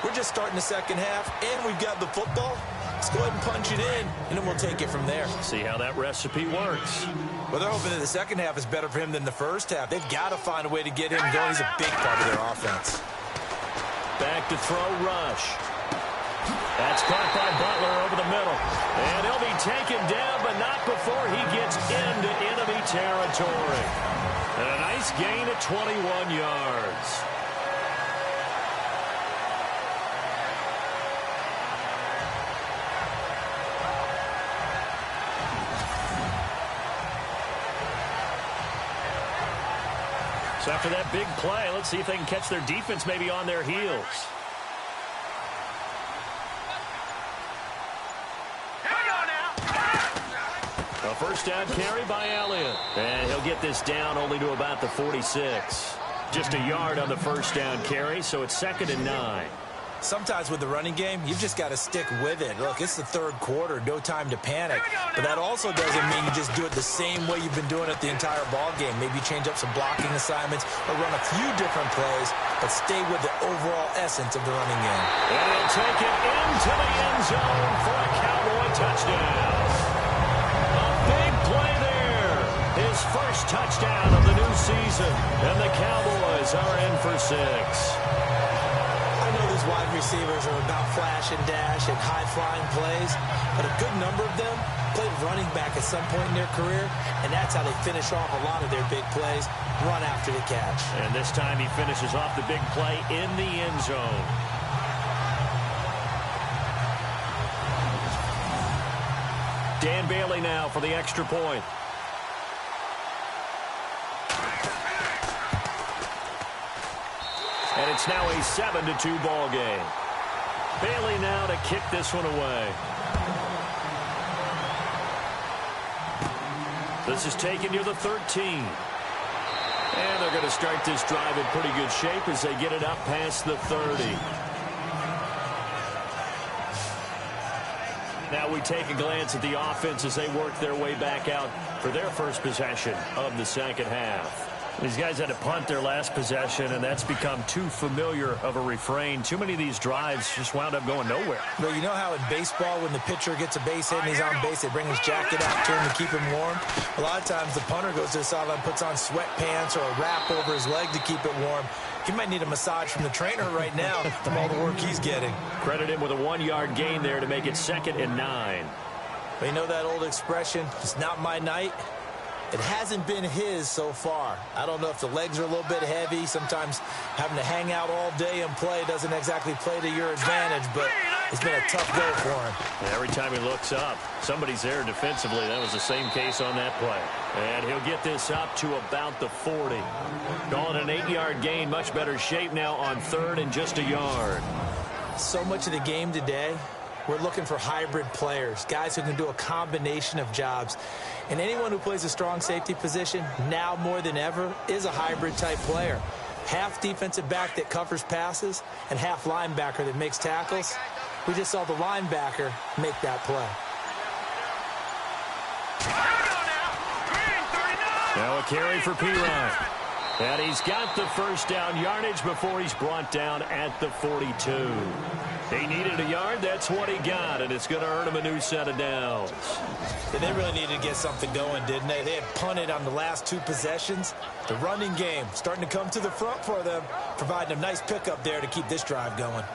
We're just starting the second half, and we've got the football. Let's go ahead and punch it in, and then we'll take it from there. See how that recipe works. Well, they're hoping that the second half is better for him than the first half. They've got to find a way to get him going. He's a big part of their offense. Back to throw, Rush. That's caught by Butler over the middle. And he'll be taken down, but not before he gets into enemy territory. And a nice gain of 21 yards. So after that big play, let's see if they can catch their defense maybe on their heels. A first down carry by Elliott. And he'll get this down only to about the 46. Just a yard on the first down carry, so it's 2nd and 9. Sometimes with the running game, you've just got to stick with it. Look, it's the third quarter, no time to panic. But that also doesn't mean you just do it the same way you've been doing it the entire ball game. Maybe change up some blocking assignments or run a few different plays, but stay with the overall essence of the running game. And he'll take it into the end zone for a Cowboy touchdown. A big play there. His first touchdown of the new season. And the Cowboys are in for 6. Wide receivers are about flash and dash and high-flying plays, but a good number of them played running back at some point in their career, and that's how they finish off a lot of their big plays, run after the catch. And this time he finishes off the big play in the end zone. Dan Bailey now for the extra point. And it's now a 7-2 ball game. Bailey now to kick this one away. This is taken near the 13. And they're going to start this drive in pretty good shape as they get it up past the 30. Now we take a glance at the offense as they work their way back out for their first possession of the second half. These guys had to punt their last possession, and that's become too familiar of a refrain. Too many of these drives just wound up going nowhere. But you know how in baseball, when the pitcher gets a base hit and he's on base, they bring his jacket out to him to keep him warm? A lot of times the punter goes to the sideline, puts on sweatpants or a wrap over his leg to keep it warm. He might need a massage from the trainer right now from all the work he's getting. Credit him with a 1-yard gain there to make it 2nd and 9. But you know that old expression, it's not my night? It hasn't been his so far. I don't know if the legs are a little bit heavy. Sometimes having to hang out all day and play doesn't exactly play to your advantage, but it's been a tough go for him. And every time he looks up, somebody's there defensively. That was the same case on that play. And he'll get this up to about the 40. Calling an 8-yard gain, much better shape now on 3rd and just a yard. So much of the game today, we're looking for hybrid players, guys who can do a combination of jobs. And anyone who plays a strong safety position, now more than ever, is a hybrid-type player. Half defensive back that covers passes and half linebacker that makes tackles. We just saw the linebacker make that play. Now a carry for P-Ryan. And he's got the first down yardage before he's brought down at the 42. He needed a yard. That's what he got, and it's going to earn him a new set of downs. And they really needed to get something going, didn't they? They had punted on the last 2 possessions. The running game starting to come to the front for them, providing a nice pickup there to keep this drive going.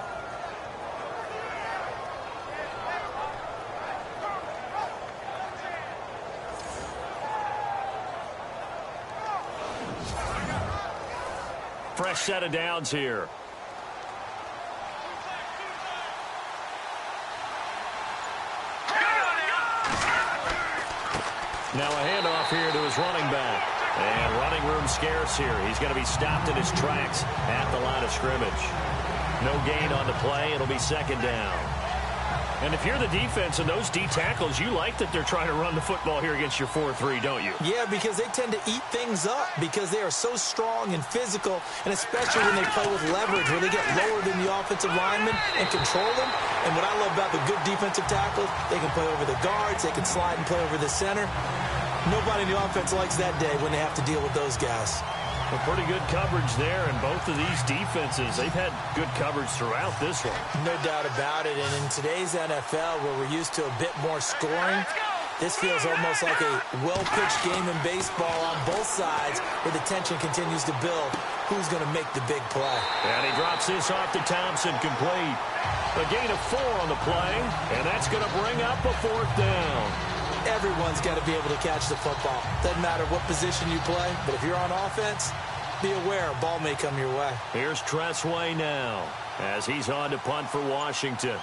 Fresh set of downs here. Now a handoff here to his running back. And running room scarce here. He's going to be stopped in his tracks at the line of scrimmage. No gain on the play. It'll be 2nd down. And if you're the defense and those D tackles, you like that they're trying to run the football here against your 4-3, don't you? Yeah, because they tend to eat things up because they are so strong and physical, and especially when they play with leverage, where they get lower than the offensive linemen and control them. And what I love about the good defensive tackles, they can play over the guards, they can slide and play over the center. Nobody in the offense likes that day when they have to deal with those guys. Well, pretty good coverage there, and both of these defenses, they've had good coverage throughout this one. No doubt about it, and in today's NFL, where we're used to a bit more scoring, this feels almost like a well-pitched game in baseball on both sides, where the tension continues to build. Who's going to make the big play? And he drops this off to Thompson, complete. A gain of 4 on the play, and that's going to bring up a 4th down. Everyone's got to be able to catch the football. Doesn't matter what position you play, but if you're on offense, be aware a ball may come your way. Here's Tressway now as he's on to punt for Washington.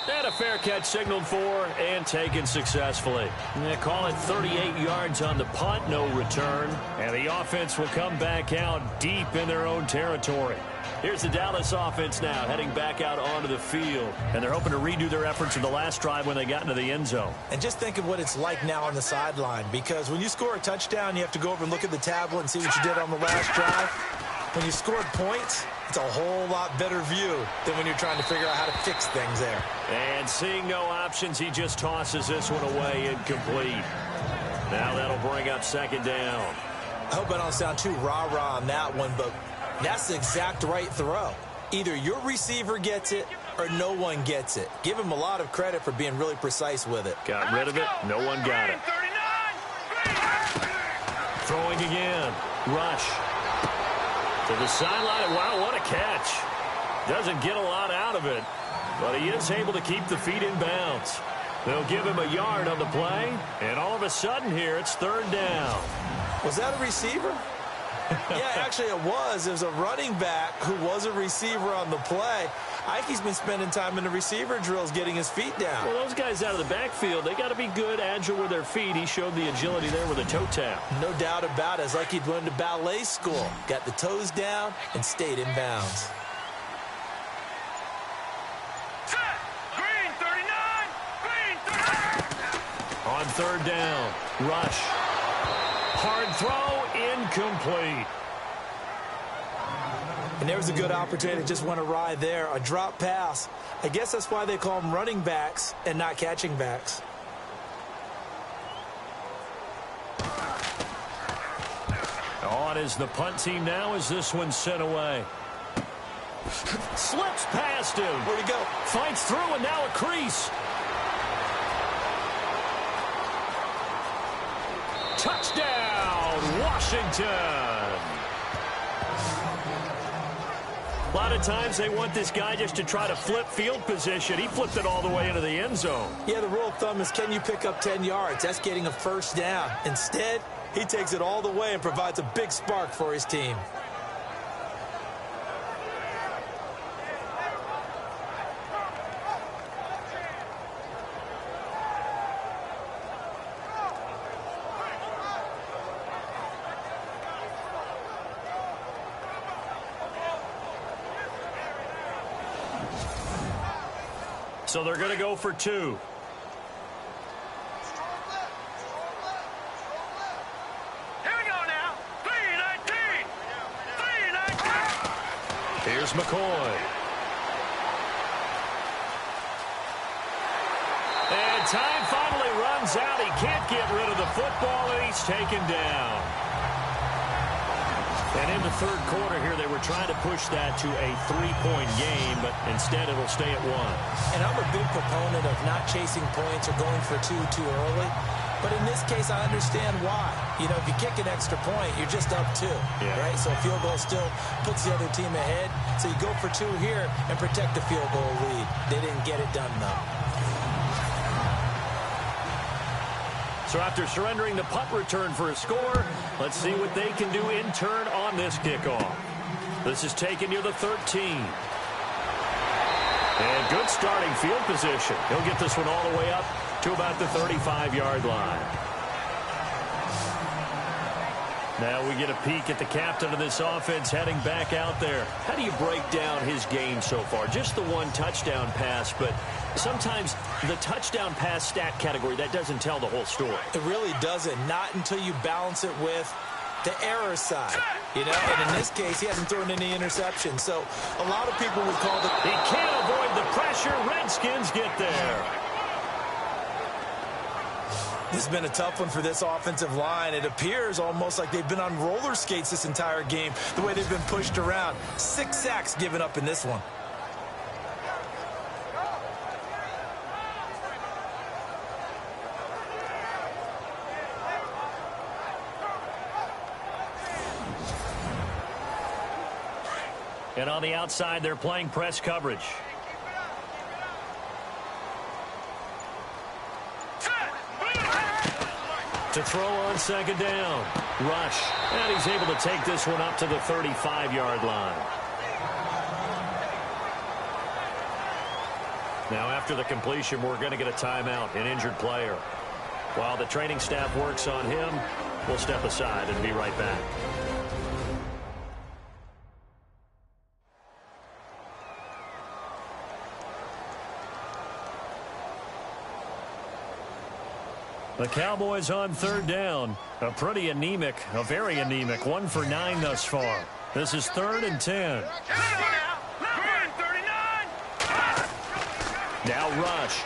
And a fair catch signaled for and taken successfully. They call it 38 yards on the punt, no return. And the offense will come back out deep in their own territory. Here's the Dallas offense now heading back out onto the field. And they're hoping to redo their efforts in the last drive when they got into the end zone. And just think of what it's like now on the sideline, because when you score a touchdown, you have to go over and look at the tablet and see what you did on the last drive. When you scored points, it's a whole lot better view than when you're trying to figure out how to fix things there. And seeing no options, he just tosses this one away incomplete. Now that'll bring up 2nd down. I hope I don't sound too rah-rah on that one, but that's the exact right throw. Either your receiver gets it or no one gets it. Give him a lot of credit for being really precise with it. Got rid of it. No one got it. Throwing again. Rush. To the sideline. Wow, what a catch. Doesn't get a lot out of it, but he is able to keep the feet in bounds. They'll give him a yard on the play, and all of a sudden here it's 3rd down. Was that a receiver? Yeah, actually it was. It was a running back who was a receiver on the play. I think he's been spending time in the receiver drills getting his feet down. Well, those guys out of the backfield, they got to be good, agile with their feet. He showed the agility there with a toe tap. No doubt about it. It's like he'd went to ballet school. Got the toes down and stayed in bounds. Green 39! Green 39! On 3rd down, Rush. Hard throw, incomplete. And there was a good opportunity to just went awry there. A drop pass. I guess that's why they call them running backs and not catching backs. On is the punt team now as this one's sent away. Slips past him. Where'd he go? Fights through and now a crease. Touchdown, Washington. A lot of times they want this guy just to try to flip field position. He flipped it all the way into the end zone. Yeah, the rule of thumb is can you pick up 10 yards? That's getting a first down. Instead, he takes it all the way and provides a big spark for his team. So they're going to go for 2. Here we go now. 3-19. 3-19. Here's McCoy. And time finally runs out. He can't get rid of the football, and he's taken down. And in the third quarter here, they were trying to push that to a 3-point game, but instead it'll stay at 1. And I'm a big proponent of not chasing points or going for 2 too early. But in this case, I understand why. You know, if you kick an extra point, you're just up 2, right? So a field goal still puts the other team ahead. So you go for 2 here and protect the field goal lead. They didn't get it done, though. So after surrendering the punt return for a score, let's see what they can do in turn on this kickoff. This is taken near the 13. And good starting field position. He'll get this one all the way up to about the 35-yard line. Now we get a peek at the captain of this offense heading back out there. How do you break down his game so far? Just the 1 touchdown pass, but sometimes the touchdown pass stat category, that doesn't tell the whole story. It really doesn't. Not until you balance it with the error side. You know, and in this case, he hasn't thrown any interceptions. So a lot of people would call the... He can't avoid the pressure. Redskins get there. This has been a tough one for this offensive line. It appears almost like they've been on roller skates this entire game, the way they've been pushed around. 6 sacks given up in this one. And on the outside, they're playing press coverage. To throw on second down. Rush. And he's able to take this one up to the 35-yard line. Now, after the completion, we're going to get a timeout, an injured player. While the training staff works on him, we'll step aside and be right back. The Cowboys on third down. A very anemic, 1 for 9 thus far. This is 3rd and 10. Now Rush.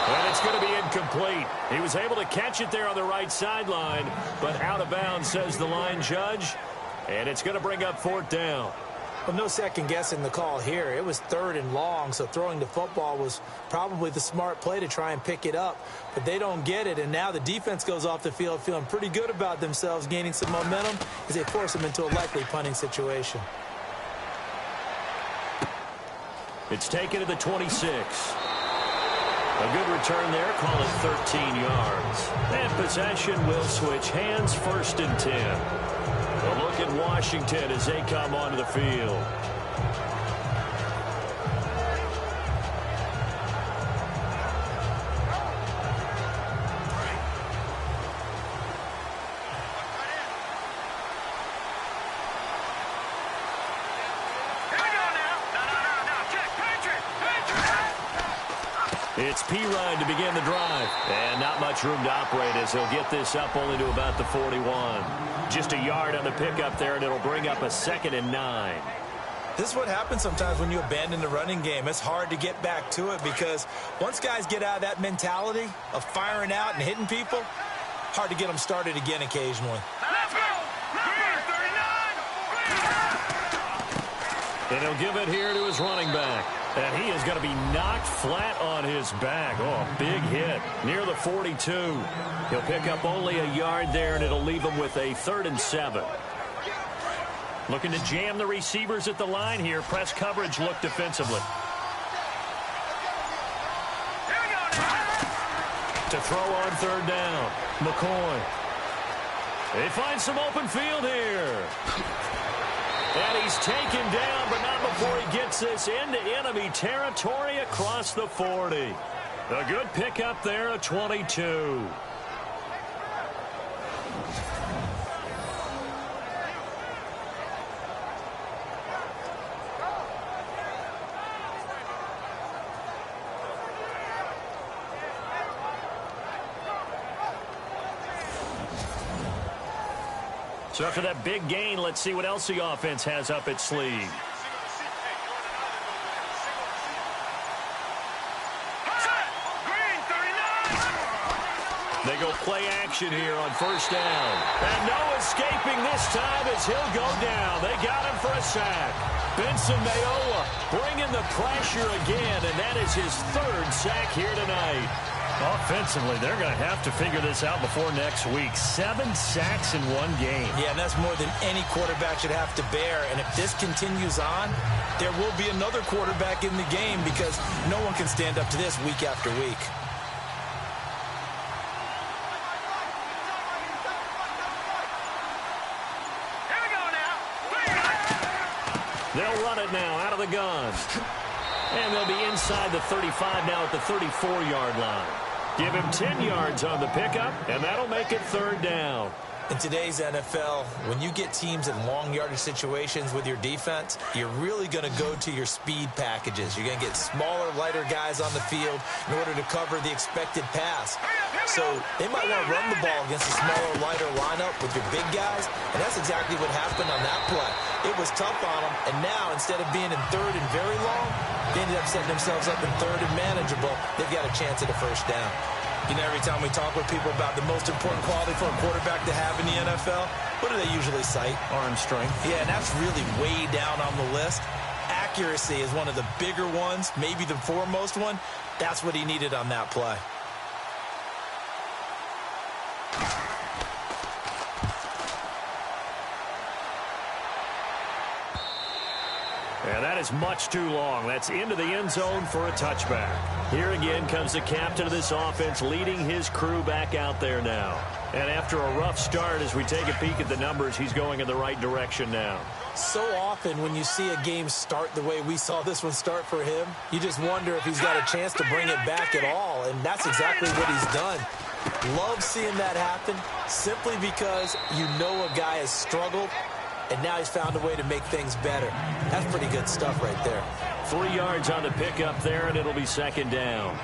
And it's going to be incomplete. He was able to catch it there on the right sideline, but out of bounds, says the line judge. And it's going to bring up 4th down. Well, no second guessing the call here. It was 3rd and long, so throwing the football was probably the smart play to try and pick it up. But they don't get it, and now the defense goes off the field feeling pretty good about themselves, gaining some momentum as they force them into a likely punting situation. It's taken to the 26. A good return there, call it 13 yards. And possession will switch hands, 1st and 10. A look at Washington as they come onto the field. It's Pirine to begin the drive. And not much room to operate as he'll get this up only to about the 41. Just a yard on the pickup there, and it'll bring up a 2nd and 9. This is what happens sometimes when you abandon the running game. It's hard to get back to it because once guys get out of that mentality of firing out and hitting people, hard to get them started again occasionally. Let's go! And he'll give it here to his running back. And he is going to be knocked flat on his back. Oh, a big hit near the 42. He'll pick up only a yard there, and it'll leave him with a 3rd and 7. Looking to jam the receivers at the line here. Press coverage look defensively. To throw on 3rd down. McCoy. They find some open field here. And he's taken down, but not before he gets this into enemy territory across the 40. A good pickup there at 22. So after that big gain, let's see what else the offense has up its sleeve. They go play action here on 1st down. And no escaping this time as he'll go down. They got him for a sack. Benson Mayowa bringing the pressure again, and that is his 3rd sack here tonight. Offensively, they're going to have to figure this out before next week. 7 sacks in one game. Yeah, and that's more than any quarterback should have to bear. And if this continues on, there will be another quarterback in the game because no one can stand up to this week after week. Here we go now. They'll run it now out of the gun. And they'll be inside the 35 now at the 34-yard line. Give him 10 yards on the pickup, and that'll make it 3rd down. In today's NFL, when you get teams in long yardage situations with your defense, you're really going to go to your speed packages. You're going to get smaller, lighter guys on the field in order to cover the expected pass. So they might want to run the ball against a smaller, lighter lineup with your big guys, and that's exactly what happened on that play. It was tough on them, and now instead of being in 3rd and very long, they ended up setting themselves up in 3rd and manageable. They've got a chance at a 1st down. You know, every time we talk with people about the most important quality for a quarterback to have in the NFL, what do they usually cite? Arm strength. Yeah, and that's really way down on the list. Accuracy is one of the bigger ones, maybe the foremost one. That's what he needed on that play. And that is much too long. That's into the end zone for a touchback. Here again comes the captain of this offense leading his crew back out there now. And after a rough start, as we take a peek at the numbers, he's going in the right direction now. So often when you see a game start the way we saw this one start for him, you just wonder if he's got a chance to bring it back at all. And that's exactly what he's done. Love seeing that happen simply because you know a guy has struggled, and now he's found a way to make things better. That's pretty good stuff right there. 3 yards on the pickup there, and it'll be 2nd down.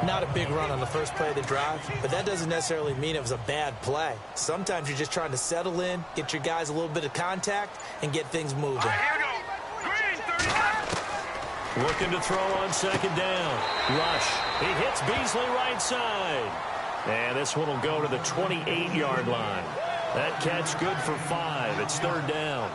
Not a big run on the first play of the drive, but that doesn't necessarily mean it was a bad play. Sometimes you're just trying to settle in, get your guys a little bit of contact, and get things moving. Here we go. Green, 35. Looking to throw on 2nd down. Rush. He hits Beasley right side. And this one will go to the 28-yard line. That catch good for 5. It's 3rd down.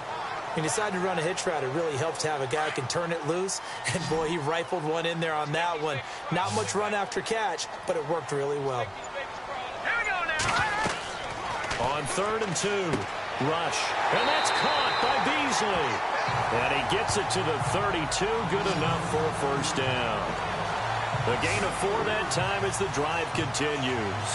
He decided to run a hitch route. It really helps to have a guy who can turn it loose. And, boy, he rifled one in there on that one. Not much run after catch, but it worked really well. Here we go now. On 3rd and 2. Rush. And that's caught by Beasley. And he gets it to the 32. Good enough for a 1st down. The gain of 4 that time as the drive continues.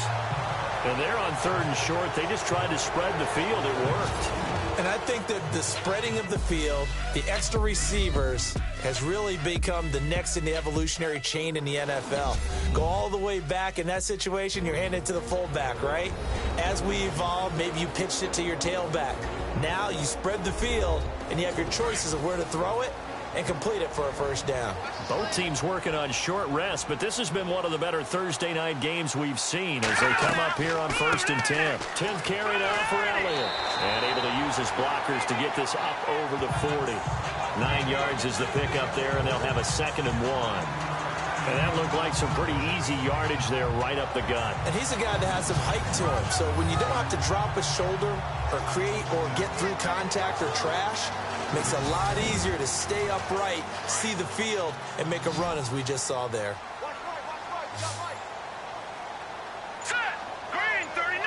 And they're on 3rd and short. They just tried to spread the field. It worked. And I think that the spreading of the field, the extra receivers, has really become the next in the evolutionary chain in the NFL. Go all the way back in that situation, you're handing it to the fullback, right? As we evolve, maybe you pitched it to your tailback. Now you spread the field, and you have your choices of where to throw it. and complete it for a first down. Both teams working on short rest, but this has been one of the better Thursday night games we've seen as they come up here on 1st and 10. 10th carry now for Elliott. And able to use his blockers to get this up over the 40. 9 yards is the pickup there, and they'll have a 2nd and 1. And that looked like some pretty easy yardage there right up the gut. And he's a guy that has some height to him. So when you don't have to drop a shoulder or create or get through contact or trash, makes it a lot easier to stay upright, see the field, and make a run as we just saw there. Green, 39!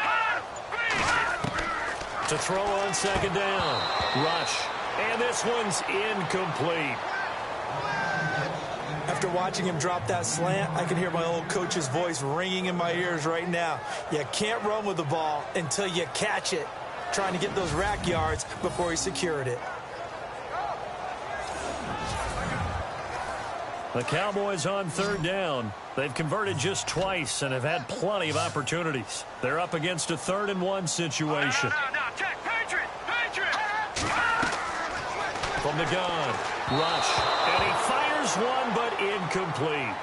Green! To throw on 2nd down. Rush. And this one's incomplete. After watching him drop that slant, I can hear my old coach's voice ringing in my ears right now. You can't run with the ball until you catch it, trying to get those rack yards before he secured it. The Cowboys on 3rd down. They've converted just twice and have had plenty of opportunities. They're up against a 3rd and 1 situation. Now, check, Patriot! From the gun, Rush, and he fires one, but incomplete.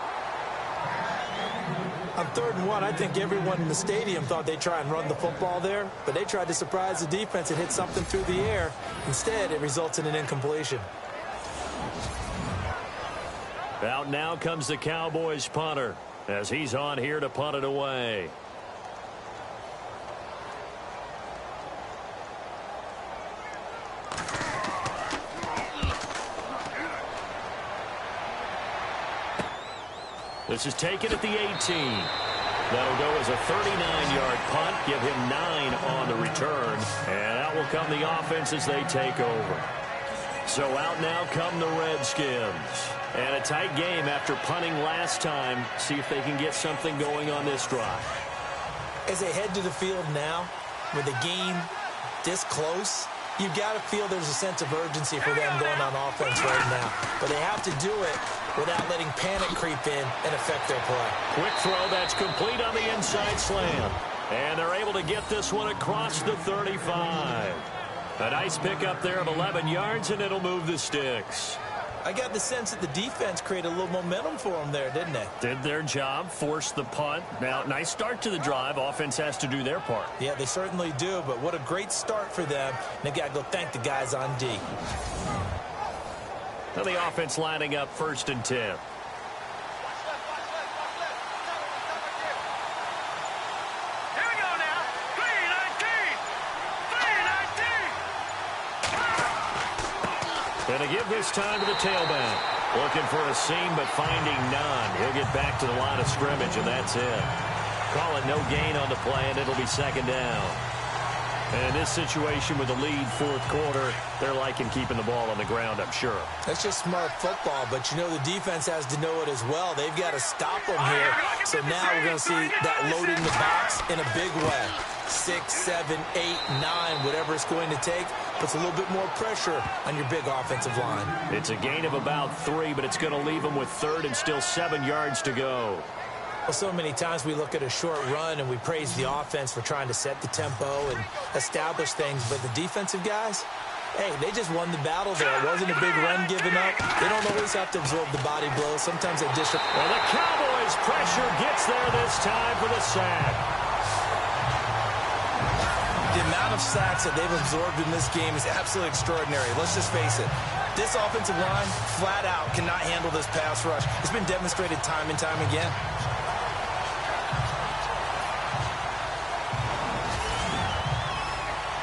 On 3rd and 1, I think everyone in the stadium thought they'd try and run the football there, but they tried to surprise the defense and hit something through the air. Instead, it results in an incompletion. Out now comes the Cowboys punter as he's on here to punt it away. This is taken at the 18. That'll go as a 39-yard punt, give him 9 on the return, and out will come the offense as they take over. So out now come the Redskins. And a tight game after punting last time. See if they can get something going on this drive. As they head to the field now, with the game this close, you've got to feel there's a sense of urgency for them going on offense right now. But they have to do it without letting panic creep in and affect their play. Quick throw that's complete on the inside slam. And they're able to get this one across the 35. A nice pickup there of 11 yards, and it'll move the sticks. I got the sense that the defense created a little momentum for them there, didn't they? Did their job, forced the punt. Now, nice start to the drive. Offense has to do their part. Yeah, they certainly do, but what a great start for them. And they got to go thank the guys on D. Now the offense lining up 1st and 10. And to give this time to the tailback. Looking for a seam, but finding none. He'll get back to the line of scrimmage, and that's it. Call it no gain on the play, and it'll be 2nd down. And in this situation with the lead 4th quarter, they're liking keeping the ball on the ground, I'm sure. That's just smart football, but you know the defense has to know it as well. They've got to stop them here. So now we're going to see that load in the box in a big way. 6, 7, 8, 9, whatever it's going to take, puts a little bit more pressure on your big offensive line. It's a gain of about 3, but it's going to leave them with 3rd and still 7 yards to go. Well, so many times we look at a short run and we praise the offense for trying to set the tempo and establish things, but the defensive guys, hey, they just won the battle there. It wasn't a big run given up. They don't always have to absorb the body blows. Sometimes they dish it. Well, the Cowboys' pressure gets there this time for the sack. The amount of sacks that they've absorbed in this game is absolutely extraordinary. Let's just face it. This offensive line, flat out, cannot handle this pass rush. It's been demonstrated time and time again.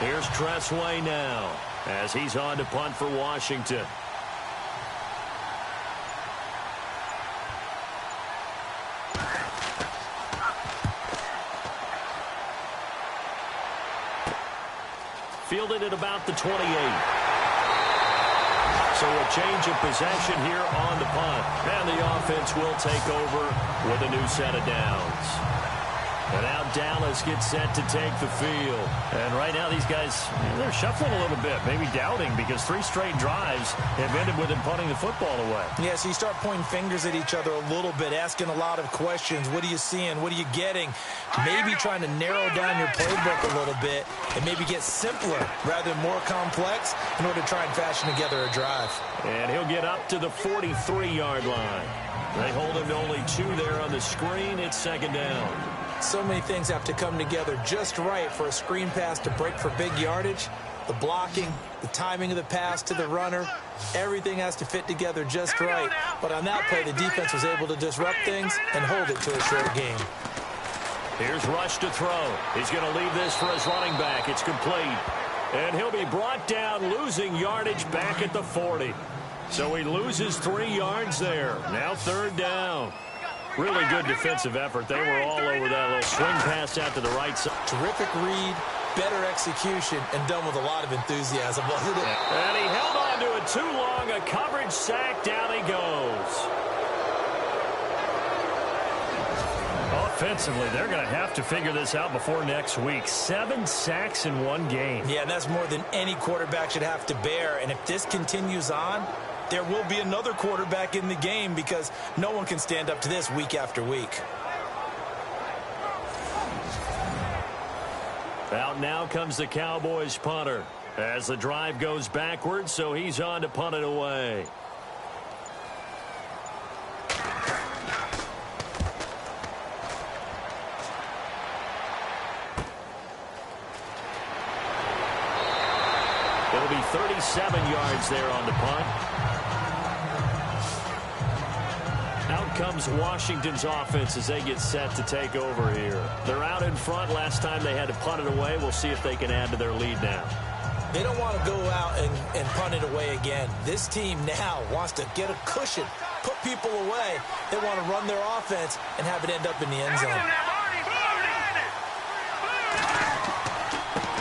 Here's Tressway now as he's on to punt for Washington. Fielded at about the 28. So a change of possession here on the punt. And the offense will take over with a new set of downs. And now Dallas gets set to take the field. And right now these guys, they're shuffling a little bit, maybe doubting, because 3 straight drives have ended with them punting the football away. Yeah, so you start pointing fingers at each other a little bit, asking a lot of questions. What are you seeing? What are you getting? Maybe trying to narrow down your playbook a little bit and maybe get simpler rather than more complex in order to try and fashion together a drive. And he'll get up to the 43-yard line. They hold him to only 2 there on the screen. It's 2nd down. So many things have to come together just right for a screen pass to break for big yardage. The blocking, the timing of the pass to the runner, everything has to fit together just right. But on that play, the defense was able to disrupt things and hold it to a short game. Here's Rush to throw. He's going to leave this for his running back. It's complete. And he'll be brought down, losing yardage back at the 40. So he loses 3 yards there. Now 3rd down. Really good defensive effort. They were all over that little swing pass out to the right side. Terrific read, better execution, and done with a lot of enthusiasm, wasn't it? And he held on to it too long. A coverage sack. Down he goes. Offensively, they're going to have to figure this out before next week. 7 sacks in 1 game. Yeah, and that's more than any quarterback should have to bear. And if this continues on, there will be another quarterback in the game because no one can stand up to this week after week. Out now comes the Cowboys punter as the drive goes backwards, so he's on to punt it away. It'll be 37 yards there on the punt. Out comes Washington's offense as they get set to take over here. They're out in front. Last time they had to punt it away. We'll see if they can add to their lead now. They don't want to go out and punt it away again. This team now wants to get a cushion, put people away. They want to run their offense and have it end up in the end zone.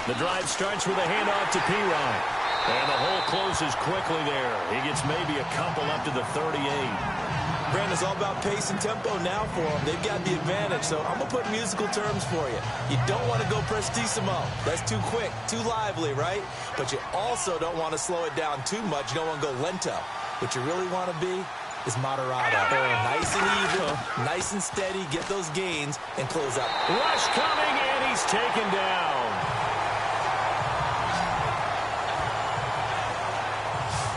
The drive starts with a handoff to P-Ryan. And the hole closes quickly there. He gets maybe a couple up to the 38. Brandon's all about pace and tempo now for them. They've got the advantage, so I'm going to put musical terms for you. You don't want to go prestissimo. That's too quick, too lively, right? But you also don't want to slow it down too much. You don't want to go lento. What you really want to be is moderado. Nice and even, nice and steady, get those gains, and close out. Rush coming, and he's taken down.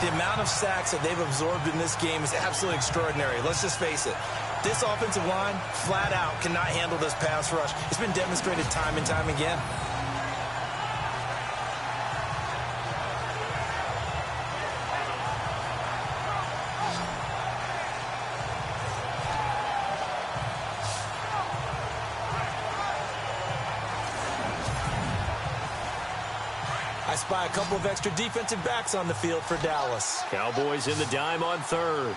The amount of sacks that they've absorbed in this game is absolutely extraordinary. Let's just face it. This offensive line, flat out, cannot handle this pass rush. It's been demonstrated time and time again. I spy a couple of extra defensive backs on the field for Dallas. Cowboys in the dime on 3rd.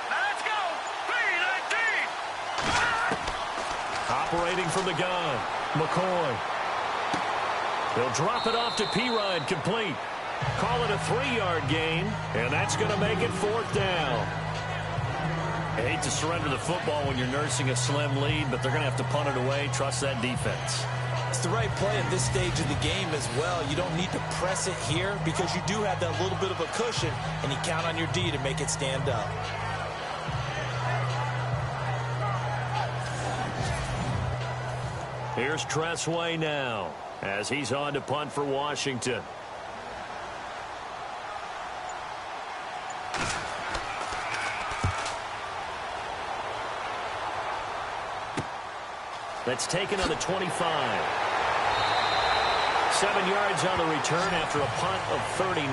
Let's go! 3-19! Operating from the gun, McCoy. He'll drop it off to P-Ryan, complete. Call it a 3-yard gain, and that's going to make it 4th down. I hate to surrender the football when you're nursing a slim lead, but they're going to have to punt it away. Trust that defense. It's the right play at this stage of the game as well. You don't need to press it here because you do have that little bit of a cushion, and you count on your D to make it stand up. Here's Tressway now as he's on to punt for Washington. That's taken on the 25. 7 yards on the return after a punt of 39.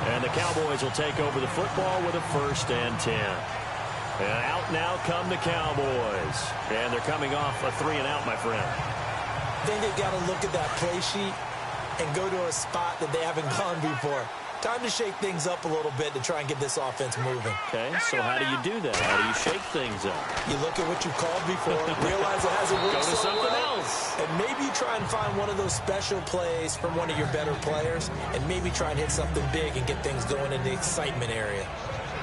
And the Cowboys will take over the football with a 1st and 10. And out now come the Cowboys. And they're coming off a 3-and-out, my friend. I think they've got to look at that play sheet and go to a spot that they haven't gone before. Time to shake things up a little bit to try and get this offense moving. Okay, so how do you do that? How do you shake things up? You look at what you called before, realize it hasn't worked Go to so something well, else. and maybe try and find one of those special plays from one of your better players, and maybe try and hit something big and get things going in the excitement area.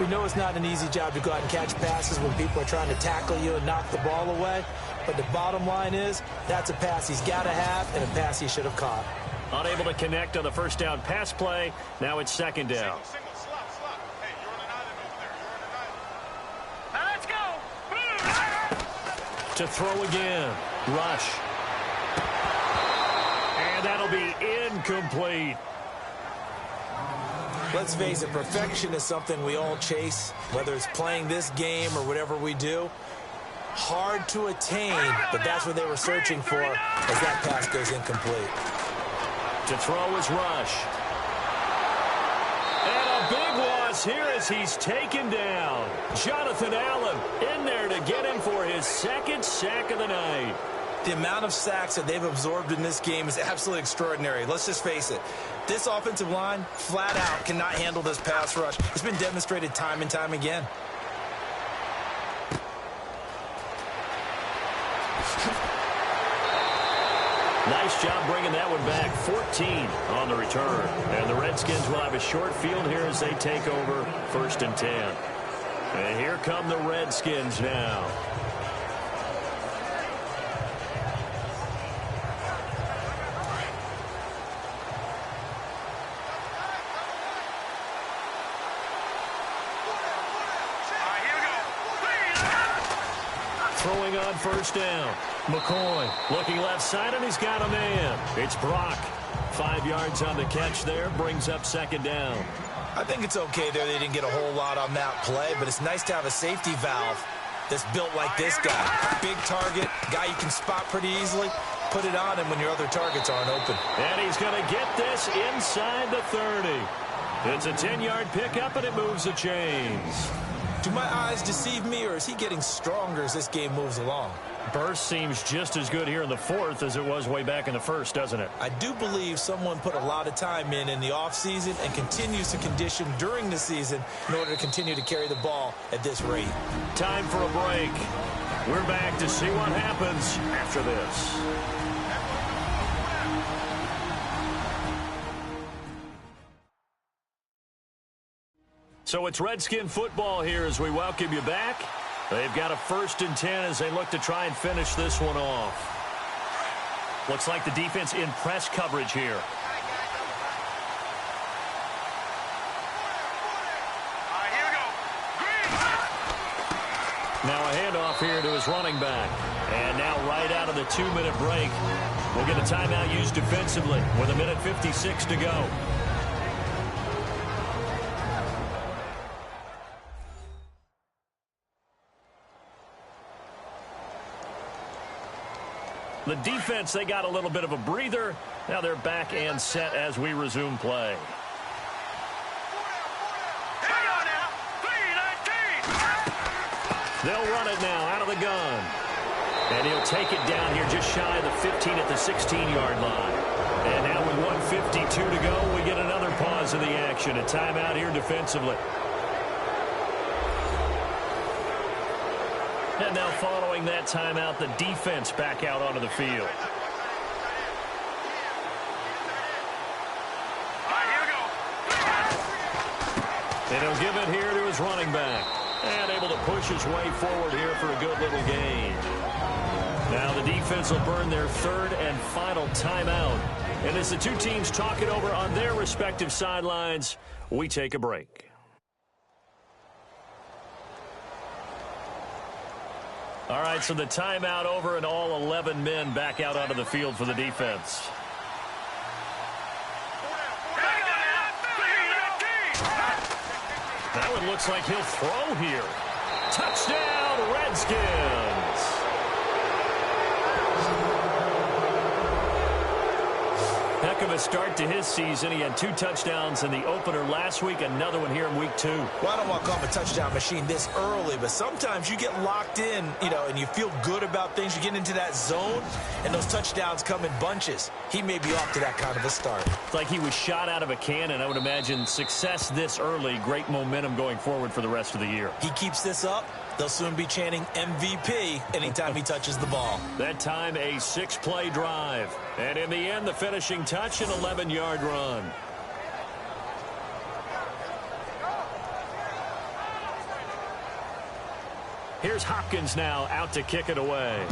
We know it's not an easy job to go out and catch passes when people are trying to tackle you and knock the ball away, but the bottom line is that's a pass he's got to have and a pass he should have caught. Unable to connect on the first down pass play. Now it's second down. Let's go. To throw again. Rush. And that'll be incomplete. Let's face it, perfection is something we all chase, whether it's playing this game or whatever we do. Hard to attain, but that's what they were searching for as that pass goes incomplete. To throw is Rush. And a big loss here as he's taken down. Jonathan Allen in there to get him for his second sack of the night. The amount of sacks that they've absorbed in this game is absolutely extraordinary. Let's just face it. This offensive line, flat out, cannot handle this pass rush. It's been demonstrated time and time again. Nice job bringing that one back. 14 on the return. And the Redskins will have a short field here as they take over 1st and 10. And here come the Redskins now. Throwing on first down. McCoy looking left side, and he's got a man. It's Brock. 5 yards on the catch there. Brings up second down. I think it's okay there. They didn't get a whole lot on that play, but it's nice to have a safety valve that's built like this guy. Big target, guy you can spot pretty easily. Put it on him when your other targets aren't open. And he's going to get this inside the 30. It's a 10-yard pickup, and it moves the chains. Do my eyes deceive me, or is he getting stronger as this game moves along? Burst seems just as good here in the 4th as it was way back in the 1st, doesn't it? I do believe someone put a lot of time in the offseason and continues to condition during the season in order to continue to carry the ball at this rate. Time for a break. We're back to see what happens after this. So it's Redskin football here as we welcome you back. They've got a 1st and 10 as they look to try and finish this one off. Looks like the defense in press coverage here. Here we go. Now a handoff here to his running back. And now right out of the 2-minute break, we'll get a timeout used defensively with 1:56 to go. The defense, they got a little bit of a breather. Now they're back and set as we resume play. They'll run it now out of the gun. And he'll take it down here just shy of the 15 at the 16-yard line. And now with 1:52 to go, we get another pause of the action. A timeout here defensively. And now following that timeout, the defense back out onto the field. Here we go. And he'll give it here to his running back. And able to push his way forward here for a good little gain. Now the defense will burn their 3rd and final timeout. And as the two teams talk it over on their respective sidelines, we take a break. All right, so the timeout over and all 11 men back out onto the field for the defense. That one looks like he'll throw here. Touchdown, Redskins. Heck of a start to his season. He had 2 touchdowns in the opener last week, another one here in week 2. Well, I don't want to call him a touchdown machine this early, but sometimes you get locked in, and you feel good about things. You get into that zone, and those touchdowns come in bunches. He may be off to that kind of a start. It's like he was shot out of a cannon. I would imagine success this early, great momentum going forward for the rest of the year. He keeps this up, they'll soon be chanting MVP anytime he touches the ball. That time a 6-play drive. And in the end, the finishing touch, an 11-yard run. Here's Hopkins now out to kick it away.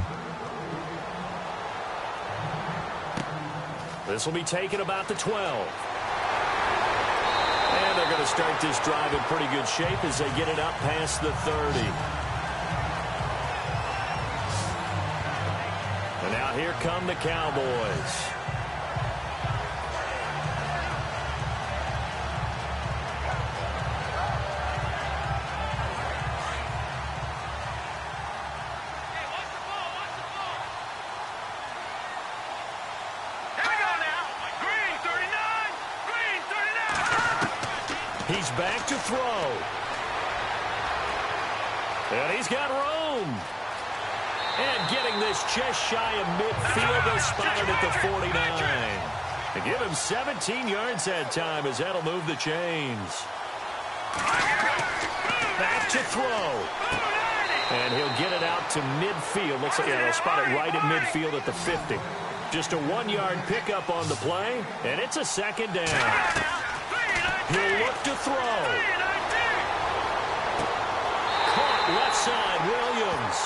This will be taken about the 12. And they're going to start this drive in pretty good shape as they get it up past the 30. And now here come the Cowboys. He's back to throw. And he's got room. And getting this just shy of midfield, they'll spot it at the 49. And give him 17 yards that time as that'll move the chains. Back to throw. And he'll get it out to midfield. Looks like they'll spot it right at midfield at the 50. Just a 1-yard pickup on the play, and it's a second down. He'll look to throw. Caught left side, Williams.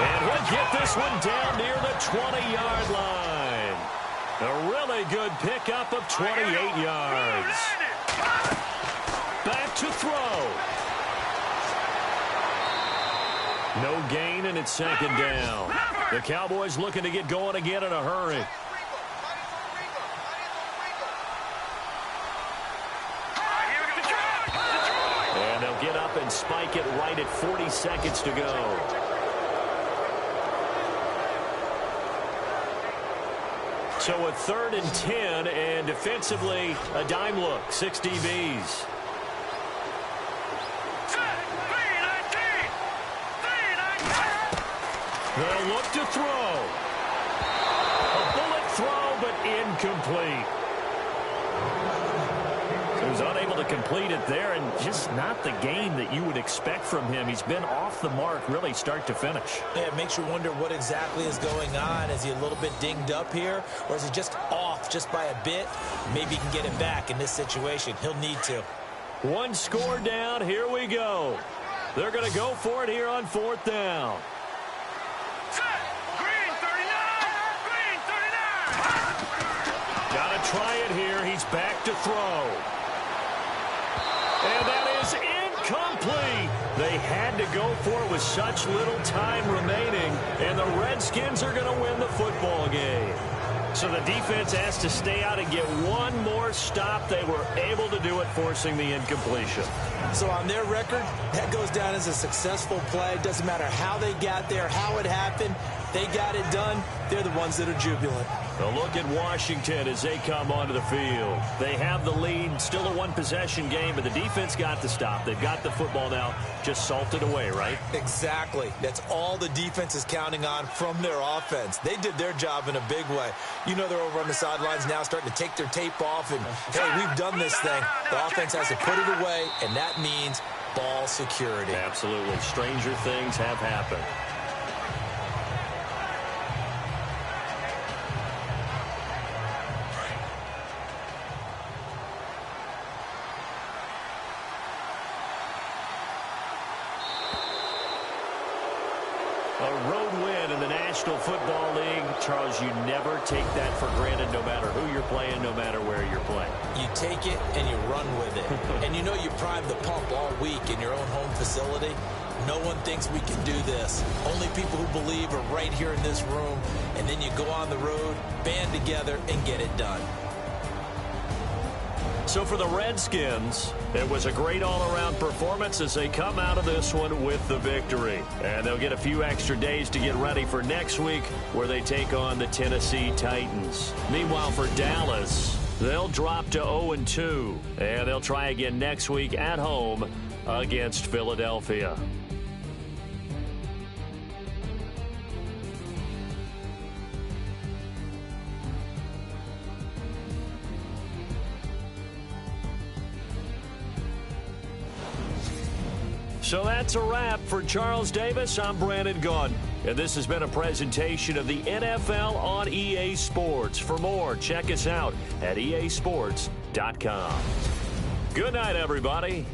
And he'll get this one down near the 20-yard line. A really good pickup of 28 yards. Back to throw. No gain, and it's second down. The Cowboys looking to get going again in a hurry. And they'll get up and spike it right at 40 seconds to go. So a 3rd and 10, and defensively a dime look, 6 DBs. They'll look to throw. A bullet throw, but incomplete. He was unable to complete it there, and just not the game that you would expect from him. He's been off the mark, really, start to finish. Yeah, it makes you wonder what exactly is going on. Is he a little bit dinged up here, or is he just off just by a bit? Maybe he can get it back in this situation. He'll need to. One score down. Here we go. They're going to go for it here on 4th down. Got to try it here. He's back to throw. And that is incomplete. They had to go for it with such little time remaining, and the Redskins are going to win the football game. So the defense has to stay out and get one more stop. They were able to do it, forcing the incompletion. So on their record, that goes down as a successful play. Doesn't matter how they got there, how it happened. They got it done. They're the ones that are jubilant. A look at Washington as they come onto the field. They have the lead, still a one-possession game, but the defense got the stop. They've got the football now, just salted away, right? Exactly. That's all the defense is counting on from their offense. They did their job in a big way. You know they're over on the sidelines now starting to take their tape off, and, hey, we've done this thing. The offense has to put it away, and that means ball security. Absolutely. Stranger things have happened. A road win in the National Football League. Charles, you never take that for granted no matter who you're playing, no matter where you're playing. You take it and you run with it. And you know you prime the pump all week in your own home facility. No one thinks we can do this. Only people who believe are right here in this room. And then you go on the road, band together, and get it done. So for the Redskins, it was a great all-around performance as they come out of this one with the victory. And they'll get a few extra days to get ready for next week where they take on the Tennessee Titans. Meanwhile, for Dallas, they'll drop to 0-2, and they'll try again next week at home against Philadelphia. So that's a wrap. For Charles Davis, I'm Brandon Gunn. And this has been a presentation of the NFL on EA Sports. For more, check us out at easports.com. Good night, everybody.